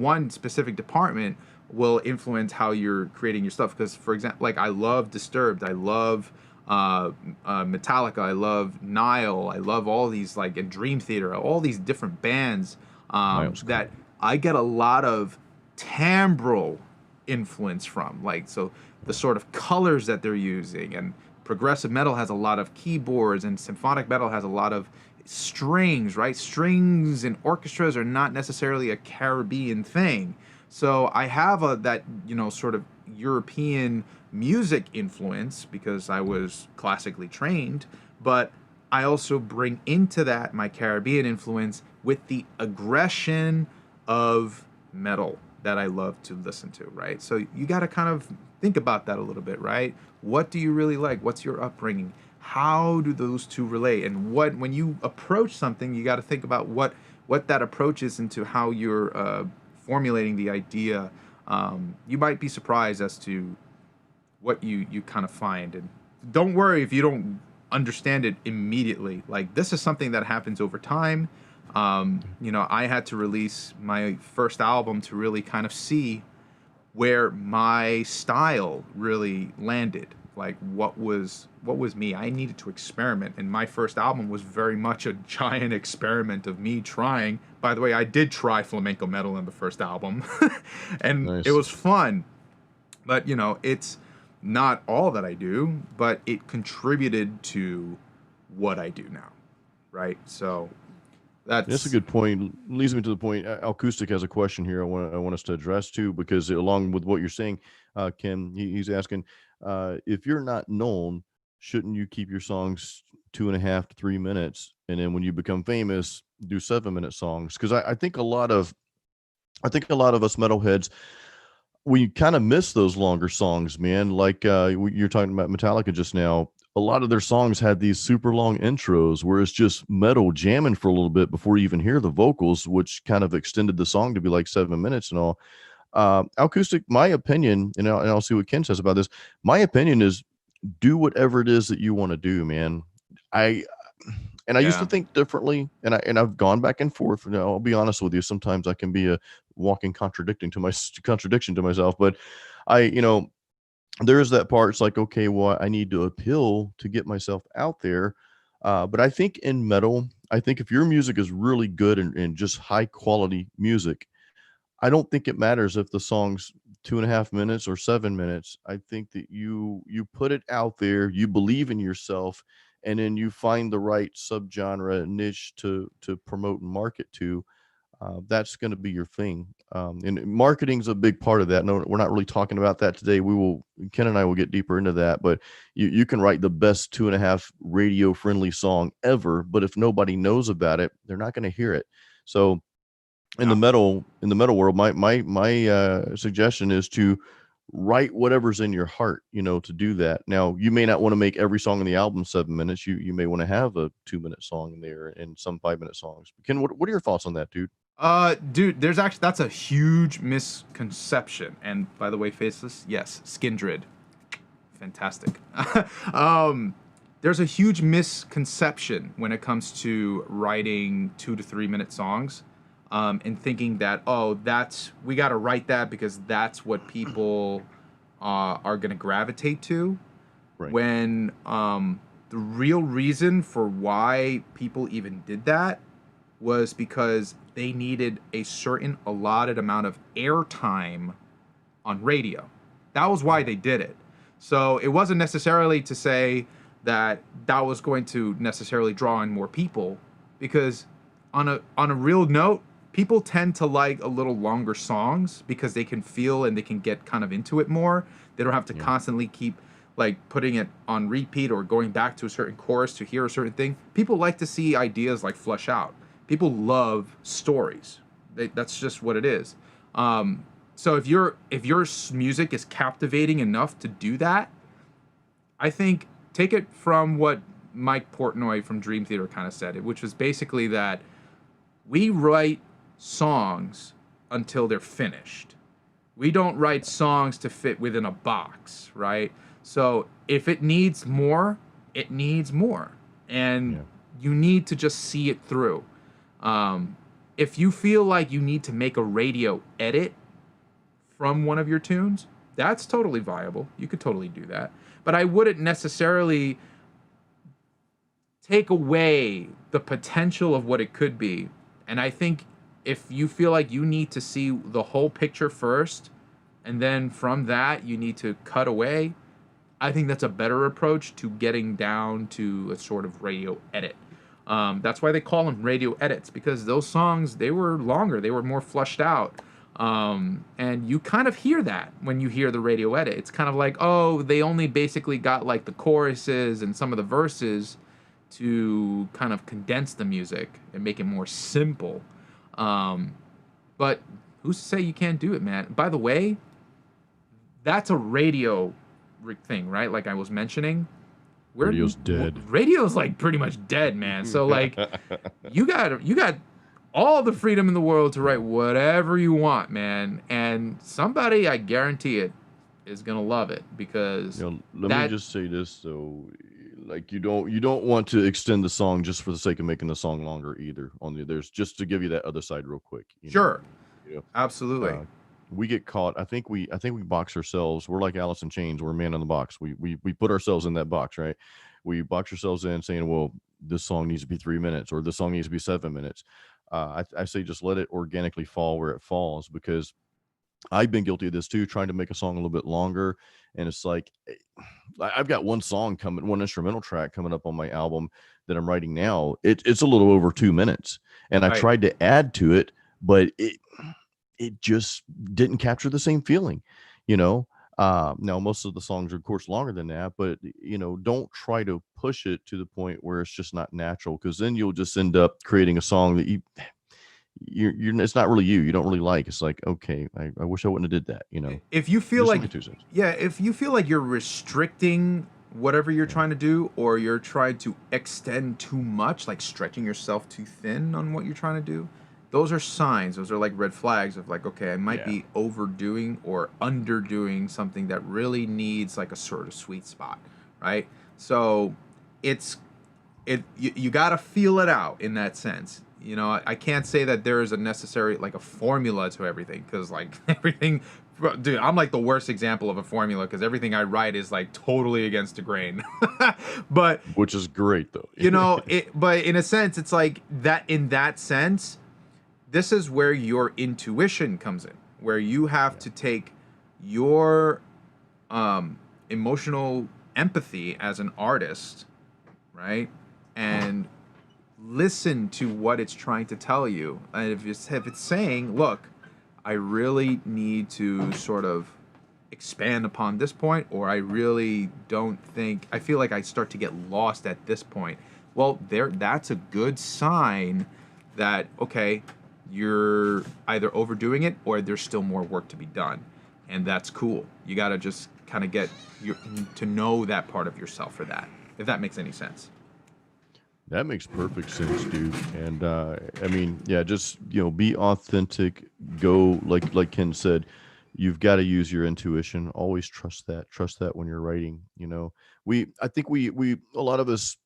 one specific department will influence how you're creating your stuff. Because, for example, like I love Disturbed, I love Metallica, I love Nile, I love all these, like, in Dream Theater, all these different bands Niles, that cool. I get a lot of timbral influence from. Like, so the Yeah, sort of colors that they're using, and progressive metal has a lot of keyboards, and symphonic metal has a lot of strings, right? Strings and orchestras are not necessarily a Caribbean thing. So I have that, sort of European music influence because I was classically trained, but I also bring into that my Caribbean influence with the aggression of metal that I love to listen to, right? So you got to kind of think about that a little bit, right? What do you really like? What's your upbringing? How do those two relate? And when you approach something, you got to think about what that approach is into how you're formulating the idea. You might be surprised as to what you kind of find, and don't worry if you don't understand it immediately. Like, this is something that happens over time. I had to release my first album to really kind of see where my style really landed, like what was me. I needed to experiment, and my first album was very much a giant experiment of me trying. By the way, I did try flamenco metal in the first album and it Nice. was fun, but it's not all that I do, but it contributed to what I do now, right? So That's a that's good point. Leads me to the point. Acoustic has a question here. I want us to address too, because along with what you're saying, Ken, he's asking, if you're not known, shouldn't you keep your songs 2.5 to 3 minutes, and then when you become famous, do 7 minute songs? Because I think a lot of us metalheads, we kind of miss those longer songs, man. Like you're talking about Metallica just now. A lot of their songs had these super long intros where it's just metal jamming for a little bit before you even hear the vocals, which kind of extended the song to be like 7 minutes and all. Acoustic, my opinion, and I'll see what Ken says about this. My opinion is, do whatever it is that you want to do, man. I I used to yeah. think differently, and I've gone back and forth. I'll be honest with you. Sometimes I can be a walking contradiction to myself, but I there is that part. It's like, okay, well, I need to appeal to get myself out there. But I think in metal, I think if your music is really good and just high quality music, I don't think it matters if the song's 2.5 minutes or 7 minutes. I think that you put it out there, you believe in yourself, and then you find the right subgenre niche to promote and market to. That's going to be your thing. And marketing's a big part of that. No, we're not really talking about that today. Ken and I will get deeper into that, but you can write the best 2.5 radio friendly song ever, but if nobody knows about it, they're not going to hear it. So in the Yeah. metal world, my suggestion is to write whatever's in your heart, to do that. Now, you may not want to make every song in the album 7 minutes. You may want to have a 2 minute song in there and some 5 minute songs. Ken, what are your thoughts on that, dude? Dude, that's a huge misconception. And by the way, Faceless, yes, Skindred, fantastic. um, there's a huge misconception when it comes to writing 2 to 3 minute songs, and thinking that, oh, we got to write that because that's what people are gonna gravitate to. Right. When the real reason for why people even did that was because they needed a certain allotted amount of airtime on radio. That was why they did it. So it wasn't necessarily to say that was going to necessarily draw in more people, because on a real note, people tend to like a little longer songs because they can feel and they can get kind of into it more. They don't have to Yeah. constantly keep like putting it on repeat or going back to a certain chorus to hear a certain thing. People like to see ideas like flesh out. People love stories. That's just what it is. So if your music is captivating enough to do that, I think take it from what Mike Portnoy from Dream Theater kind of said, which was basically that we write songs until they're finished. We don't write songs to fit within a box, right? So if it needs more, it needs more. And Yeah. you need to just see it through. If you feel like you need to make a radio edit from one of your tunes, that's totally viable. You could totally do that. But I wouldn't necessarily take away the potential of what it could be. And I think if you feel like you need to see the whole picture first, and then from that you need to cut away, I think that's a better approach to getting down to a sort of radio edit. That's why they call them radio edits, because those songs, they were longer, they were more flushed out. And you kind of hear that when you hear the radio edit. It's kind of like, oh, they only basically got like the choruses and some of the verses to kind of condense the music and make it more simple. Um, but who's to say you can't do it, man? By the way, that's a radio thing, right? Like I was mentioning, Radio's dead. radio's like pretty much dead, man. So like you got all the freedom in the world to write whatever you want, man. And somebody, I guarantee it, is gonna love it, because Let me just say this though, like you don't want to extend the song just for the sake of making the song longer either. There's just to give you that other side real quick. Sure, You know, absolutely, we get caught. I think we box ourselves. We're like Alice in Chains. We're a man in the box. We put ourselves in that box, right? We box ourselves in saying, well, this song needs to be 3 minutes or this song needs to be 7 minutes. I say just let it organically fall where it falls, because I've been guilty of this too, trying to make a song a little bit longer. And it's like, I've got one instrumental track coming up on my album that I'm writing now. It's a little over 2 minutes. And I right. tried to add to it, but it just didn't capture the same feeling, you know. Now most of the songs are of course longer than that, but don't try to push it to the point where it's just not natural, because then you'll just end up creating a song that you're it's not really you don't really like. It's like, okay, I wish I wouldn't have did that, If you feel just like, my 2 cents. yeah, if you feel like you're restricting whatever you're trying to do, or you're trying to extend too much, like stretching yourself too thin on what you're trying to do, those are signs. Those are like red flags of like, okay, I might Yeah. be overdoing or underdoing something that really needs like a sort of sweet spot, right? So it's you got to feel it out in that sense. I can't say that there is a necessary like a formula to everything, because like everything, dude, I'm like the worst example of a formula, because everything I write is like totally against the grain. But Which is great though. but in a sense, it's like that. In that sense, this is where your intuition comes in, where you have to take your emotional empathy as an artist, right, and listen to what it's trying to tell you. And if it's saying, look, I really need to sort of expand upon this point, or I really don't think, I feel like I start to get lost at this point, well, that's a good sign that, okay, you're either overdoing it or there's still more work to be done. And that's cool. You got to just kind of get to know that part of yourself for that, if that makes any sense. That makes perfect sense, dude. And I mean, yeah, just be authentic. Go like Ken said, you've got to use your intuition. Always trust that. Trust that when you're writing. I think we a lot of us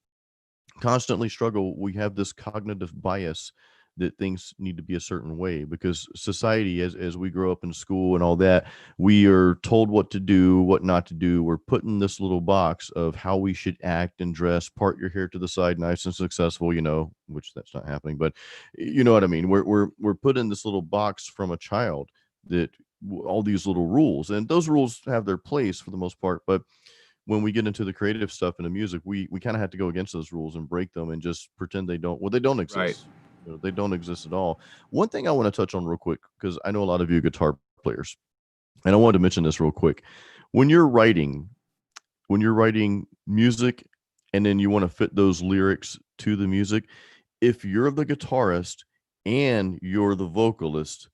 constantly struggle. We have this cognitive bias that things need to be a certain way, because society, as we grow up in school and all that, we are told what to do, what not to do. We're put in this little box of how we should act and dress, part your hair to the side, nice and successful, which that's not happening, but you know what I mean. We're put in this little box from a child, that all these little rules, and those rules have their place for the most part, but when we get into the creative stuff in the music, we kind of have to go against those rules and break them and just pretend they don't Right. exist. They don't exist at all. One thing I want to touch on real quick, because I know a lot of you guitar players, and I wanted to mention this real quick. When you're writing, music, and then you want to fit those lyrics to the music, if you're the guitarist and you're the vocalist,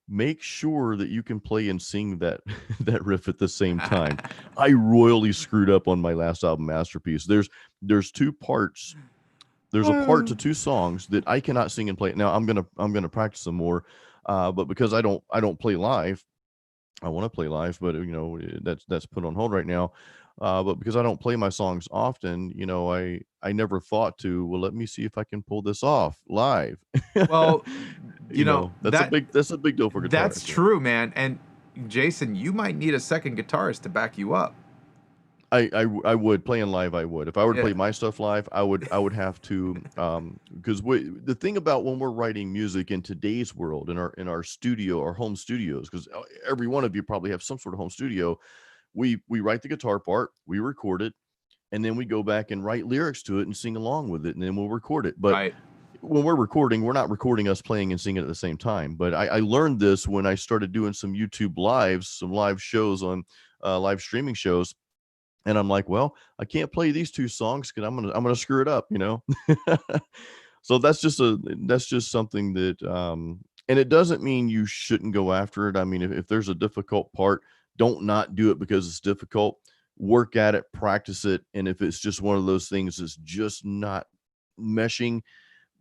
make sure that you can play and sing that that riff at the same time. I royally screwed up on my last album, Masterpiece. There's two parts. There's a part to two songs that I cannot sing and play. Now I'm gonna practice some more, but because I don't play live, I want to play live, but that's put on hold right now. But because I don't play my songs often, I never thought to, well, let me see if I can pull this off live. Well, That's a big deal for that's guitarists. true, man. And Jason, you might need a second guitarist to back you up. I would playing live. I would, if I were to play Yeah. my stuff live, I would have to, because the thing about when we're writing music in today's world, in our studio, our home studios, because every one of you probably have some sort of home studio. We write the guitar part, we record it, and then we go back and write lyrics to it and sing along with it, and then we'll record it. But Right. when we're recording, we're not recording us playing and singing at the same time. But I learned this when I started doing some YouTube lives, some live shows on live streaming shows. And I'm like, well, I can't play these two songs because I'm gonna screw it up, you know. So that's just something that and it doesn't mean you shouldn't go after it. I mean, if there's a difficult part, don't not do it because it's difficult. Work at it, practice it, and if it's just one of those things that's just not meshing,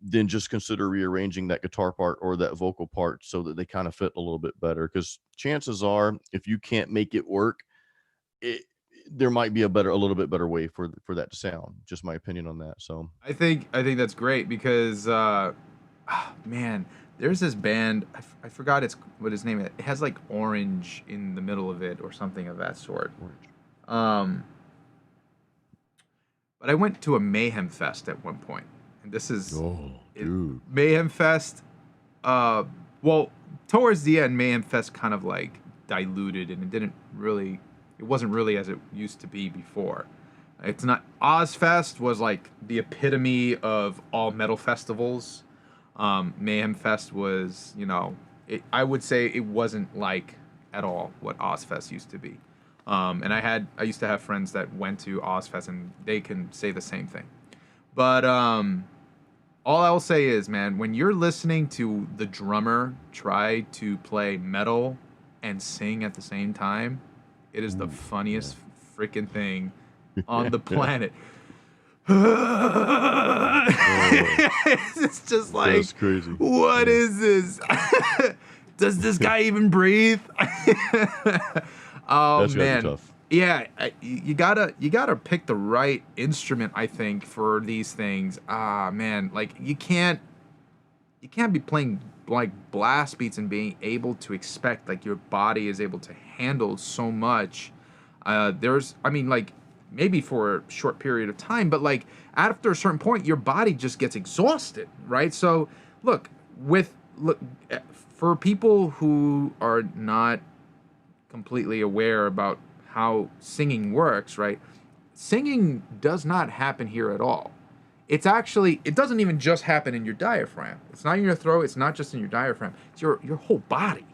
then just consider rearranging that guitar part or that vocal part so that they kind of fit a little bit better. Because chances are, if you can't make it work, it, there might be a little bit better way for that to sound. Just my opinion on that. So I think that's great because man, there's this band. I forgot what his name is. It has like orange in the middle of it or something of that sort. Um, but I went to a Mayhem Fest at one point, and this is dude. Mayhem Fest. Well, towards the end, Mayhem Fest kind of like diluted, and it wasn't really as it used to be before. It's not. Ozfest was like the epitome of all metal festivals. Mayhem Fest was, I would say it wasn't like at all what Ozfest used to be. And I used to have friends that went to Ozfest, and they can say the same thing. But all I will say is, man, when you're listening to the drummer try to play metal and sing at the same time, it is the funniest freaking thing on the planet. It's just like, that's crazy. What is this? Does this guy even breathe? Oh, That's man. tough. Yeah, you gotta pick the right instrument, I think, for these things. Man, like you can't be playing like blast beats and being able to expect like your body is able to handle so much. Like maybe for a short period of time, but like after a certain point, your body just gets exhausted, right? So look, for people who are not completely aware about how singing works, right? Singing does not happen here at all. It doesn't even just happen in your diaphragm. It's not in your throat. It's not just in your diaphragm. It's your whole body,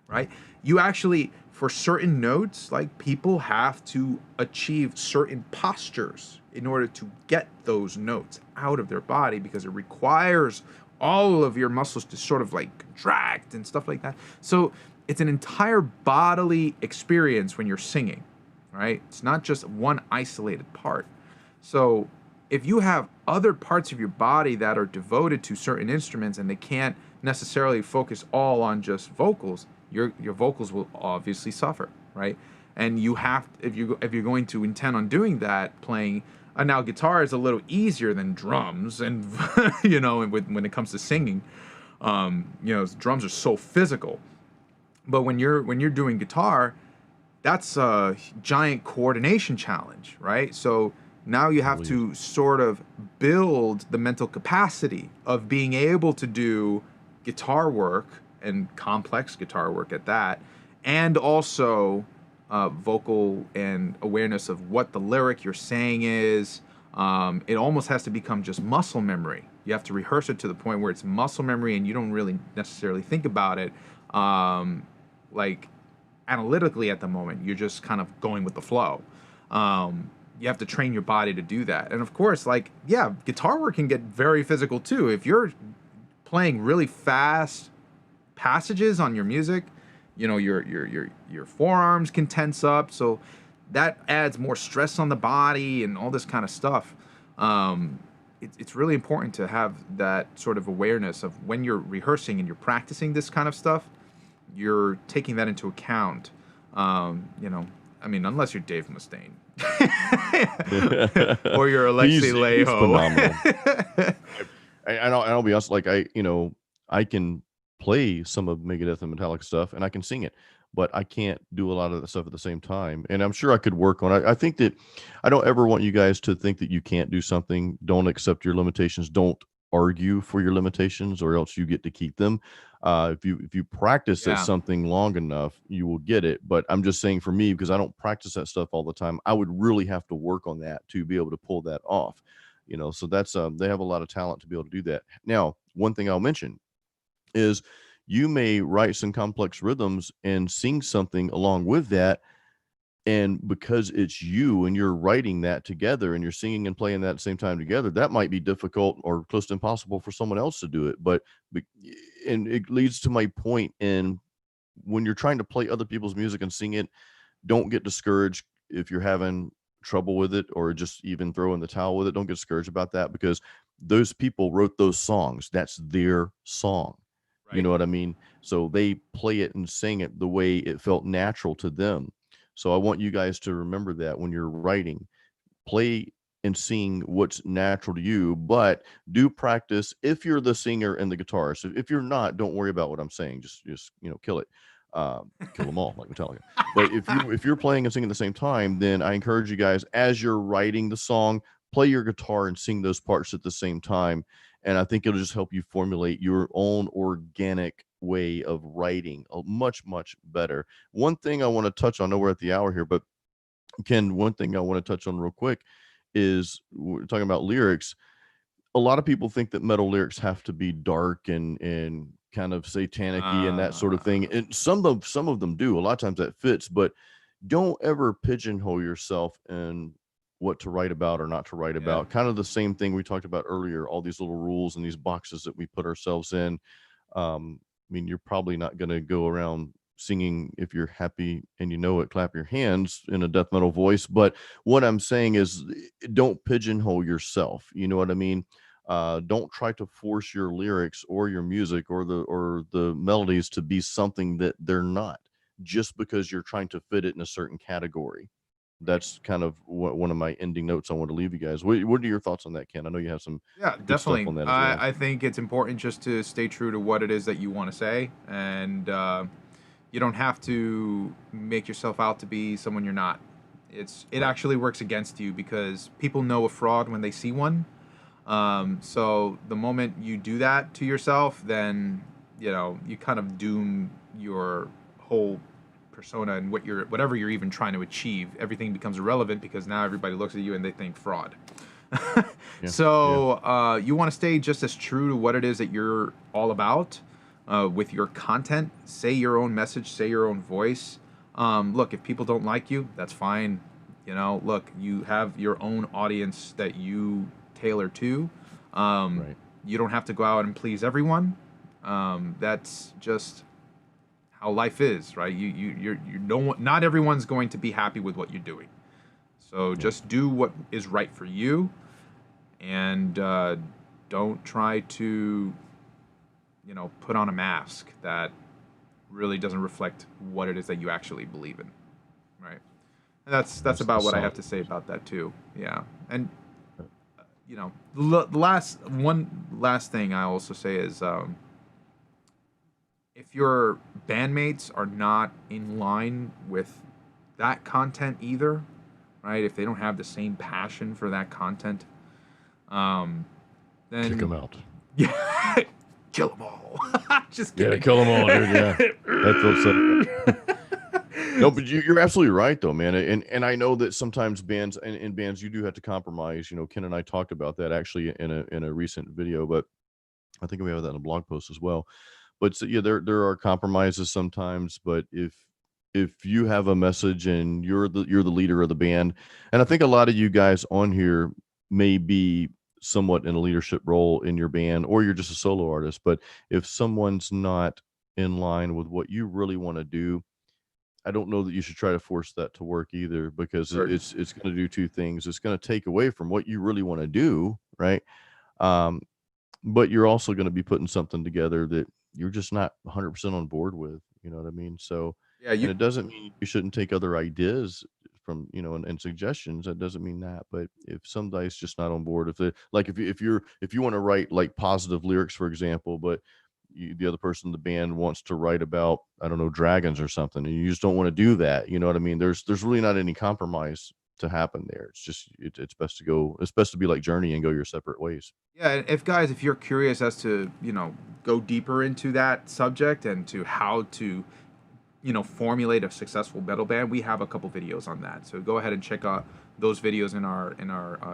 right? You actually, for certain notes, like people have to achieve certain postures in order to get those notes out of their body because it requires all of your muscles to sort of like contract and stuff like that. So it's an entire bodily experience when you're singing, right? It's not just one isolated part. So if you have other parts of your body that are devoted to certain instruments and they can't necessarily focus all on just vocals, your vocals will obviously suffer, right? And you have, if you're going to intend on doing that, playing. Now guitar is a little easier than drums, and when it comes to singing, drums are so physical. But when you're doing guitar, that's a giant coordination challenge, right? So now you have to sort of build the mental capacity of being able to do guitar work and complex guitar work at that, and also vocal and awareness of what the lyric you're saying is. It almost has to become just muscle memory. You have to rehearse it to the point where it's muscle memory and you don't really necessarily think about it like analytically at the moment. You're just kind of going with the flow. You have to train your body to do that. And of course, guitar work can get very physical too. If you're playing really fast passages on your music, your forearms can tense up, so that adds more stress on the body and all this kind of stuff. It's really important to have that sort of awareness of when you're rehearsing and you're practicing this kind of stuff, you're taking that into account. Unless you're Dave Mustaine or you're Alexei Laiho. He's phenomenal. I'll be honest, like I can play some of Megadeth and Metallica stuff and I can sing it, but I can't do a lot of that stuff at the same time. And I'm sure I could work on it. I think that I don't ever want you guys to think that you can't do something. Don't accept your limitations. Don't argue for your limitations, or else you get to keep them. If you practice at Yeah. something long enough, you will get it. But I'm just saying, for me, because I don't practice that stuff all the time, I would really have to work on that to be able to pull that off. So that's they have a lot of talent to be able to do that. Now, one thing I'll mention is you may write some complex rhythms and sing something along with that, and because it's you and you're writing that together and you're singing and playing that at the same time together, that might be difficult or close to impossible for someone else to do it. Be- and it leads to my point in, when you're trying to play other people's music and sing it, don't get discouraged if you're having trouble with it, or just even throw in the towel with it. Don't get discouraged about that, because those people wrote those songs. That's their song. You Right. know what I mean? So they play it and sing it the way it felt natural to them. So I want you guys to remember that when you're writing, play and sing what's natural to you, but do practice if you're the singer and the guitarist. If you're not, don't worry about what I'm saying. Just kill it. Kill them all, like Metallica. But if you're playing and singing at the same time, then I encourage you guys, as you're writing the song, play your guitar and sing those parts at the same time. And I think it'll just help you formulate your own organic way of writing much, much better. One thing I want to touch on, I know we're at the hour here, but Ken, one thing I want to touch on real quick is, we're talking about lyrics. A lot of people think that metal lyrics have to be dark and kind of satanic-y and that sort of thing. Uh, And some of them do. A lot of times that fits, but don't ever pigeonhole yourself in what to write about or not to write yeah. about. Kind of the same thing we talked about earlier, all these little rules and these boxes that we put ourselves in. I mean, you're probably not going to go around singing, if you're happy and you know it, clap your hands in a death metal voice. But what I'm saying is, don't pigeonhole yourself. You know what I mean? Don't try to force your lyrics or your music or the melodies to be something that they're not, just because you're trying to fit it in a certain category. Right. That's kind of one of my ending notes I want to leave you guys. What are your thoughts on that, Ken? I know you have some Yeah, good stuff definitely. on that as well. I think it's important just to stay true to what it is that you want to say, and you don't have to make yourself out to be someone you're not. It Right. actually works against you because people know a fraud when they see one. So the moment you do that to yourself, then you kind of doom your whole persona and whatever you're even trying to achieve. Everything becomes irrelevant because now everybody looks at you and they think fraud. Yeah. Yeah. So you want to stay just as true to what it is that you're all about with your content. Say your own message, say your own voice. Look, if people don't like you, that's fine. Look, you have your own audience that you tailor to. Um, Right. you don't have to go out and please everyone. That's just how life is, right? You don't. Not everyone's going to be happy with what you're doing. So Yeah. just do what is right for you, and don't try to put on a mask that really doesn't reflect what it is that you actually believe in, right? And that's about That's what I have solid. to say about that too. Yeah. And Uh, the last thing I also say is, if your bandmates are not in line with that content either, right? If they don't have the same passion for that content, um, Kick then them out. yeah, kill them all. Just Yeah, kidding. kill them all, dude. Yeah, that's what I'm saying. No, but you're absolutely right, though, man. And I know that sometimes bands, and in bands, you do have to compromise. Ken and I talked about that actually in a recent video, but I think we have that in a blog post as well. But so, yeah, there are compromises sometimes. But if you have a message and you're the leader of the band, and I think a lot of you guys on here may be somewhat in a leadership role in your band, or you're just a solo artist. But if someone's not in line with what you really want to do, I don't know that you should try to force that to work either, because Or it's going to do two things. It's going to take away from what you really want to do, right? Um, but you're also going to be putting something together that you're just not 100% on board with. You know what I mean? So, yeah, and you it doesn't mean you shouldn't take other ideas from, and suggestions. That doesn't mean that. But if somebody's just not on board, if they like, if you want to write like positive lyrics, for example, but the other person in the band wants to write about, I don't know, dragons or something, and you just don't want to do that. You know what I mean? There's really not any compromise to happen there. It's just it's best to go. It's best to be like Journey and go your separate ways. Yeah, and if guys, if you're curious as to, go deeper into that subject and to how to, formulate a successful metal band, we have a couple videos on that. So go ahead and check out those videos in our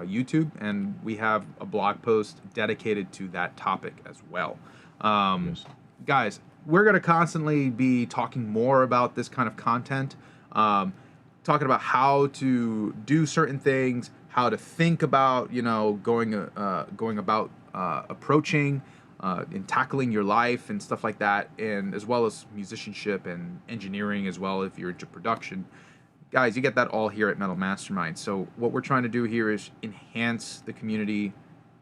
YouTube, and we have a blog post dedicated to that topic as well. Yes. Guys, we're gonna constantly be talking more about this kind of content, talking about how to do certain things, how to think about, going about approaching in tackling your life and stuff like that, and as well as musicianship and engineering as well if you're into production. Guys, you get that all here at Metal Mastermind. So what we're trying to do here is enhance the community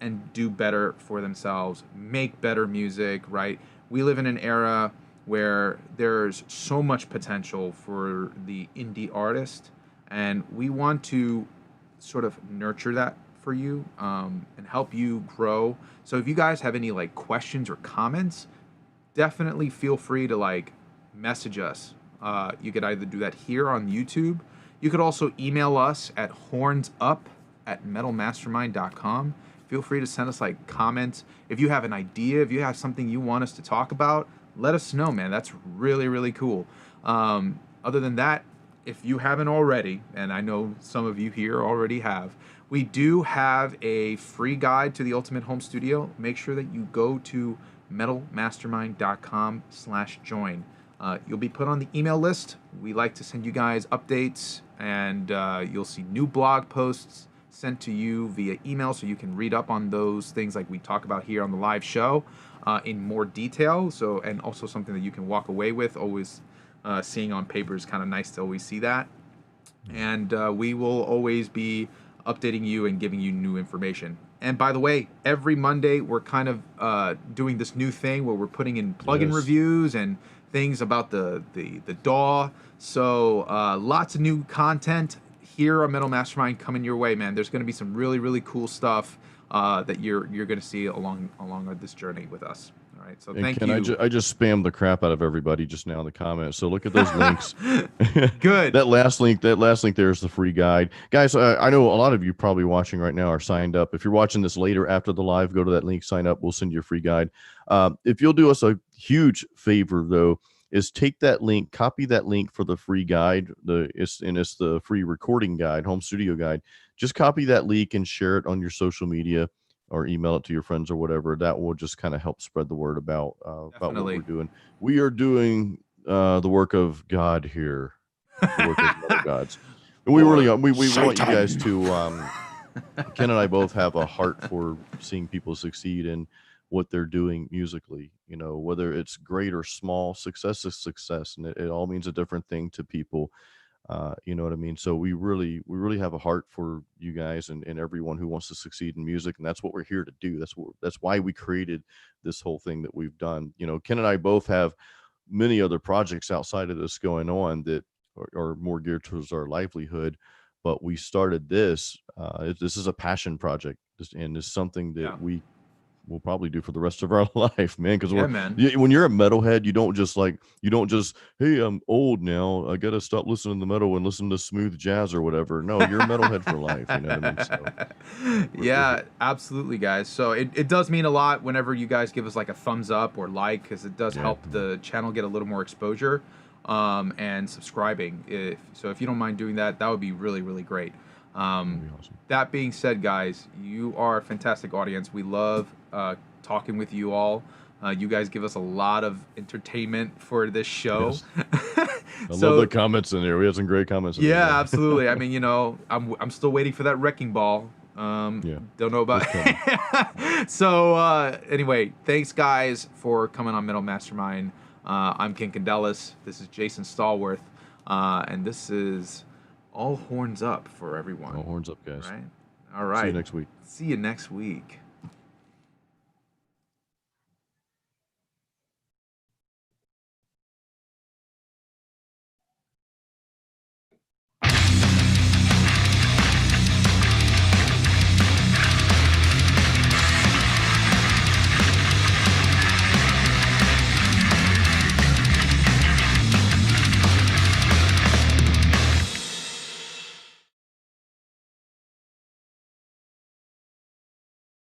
and do better for themselves, make better music, right? We live in an era where there's so much potential for the indie artist, and we want to sort of nurture that for you, and help you grow. So if you guys have any like questions or comments, definitely feel free to like message us. You could either do that here on YouTube. You could also email us at hornsup@metalmastermind.com. Feel free to send us like comments. If you have an idea, if you have something you want us to talk about, let us know, man. That's really, really cool. Other than that, if you haven't already, and I know some of you here already have, we do have a free guide to the Ultimate Home Studio. Make sure that you go to metalmastermind.com/join. You'll be put on the email list. We like to send you guys updates, and you'll see new blog posts sent to you via email, so you can read up on those things like we talk about here on the live show in more detail. So, and also something that you can walk away with. Always seeing on paper is kind of nice to always see that. And we will always be updating you and giving you new information. And by the way, every Monday we're kind of doing this new thing where we're putting in plugin reviews and things about the DAW. So lots of new content here on Metal Mastermind coming your way, man. There's going to be some really, really cool stuff that you're going to see along this journey with us. All right, so thank you. I just spammed the crap out of everybody just now in the comments. So look at those links. Good. That last link there is the free guide. Guys, I know a lot of you probably watching right now are signed up. If you're watching this later after the live, go to that link, sign up. We'll send you a free guide. If you'll do us a huge favor, though, is take that link, copy that link for the free guide. It's the free recording guide, home studio guide. Just copy that link and share it on your social media, or email it to your friends or whatever. That will just kind of help spread the word about what we're doing. We are doing the work of God here, the work of other gods. And we really we want you guys to. Ken and I both have a heart for seeing people succeed in what they're doing musically. Whether it's great or small, success is success, and it all means a different thing to people. You know what I mean? So we really have a heart for you guys and everyone who wants to succeed in music, and that's what we're here to do. That's why we created this whole thing that we've done. Ken and I both have many other projects outside of this going on that are more geared towards our livelihood, but we started this. This is a passion project, and it's something that we'll probably do for the rest of our life, man. Because when you're a metalhead, you don't just hey, I'm old now, I gotta stop listening to metal and listen to smooth jazz or whatever. No, you're a metalhead for life. You know what I mean? So, absolutely, guys. So it does mean a lot whenever you guys give us like a thumbs up or like, because it does help the channel get a little more exposure, and subscribing. If you don't mind doing that, that would be really, really great. Awesome. That being said, guys, you are a fantastic audience. We love talking with you all. You guys give us a lot of entertainment for this show. Yes. I love the comments in there. We had some great comments in there. Yeah, absolutely. I mean, I'm still waiting for that wrecking ball. Don't know about it. So anyway, thanks guys for coming on Metal Mastermind. I'm Ken Candelas. This is Jason Stallworth. And this is all horns up for everyone. All horns up, guys. All right. See you next week. See you next week.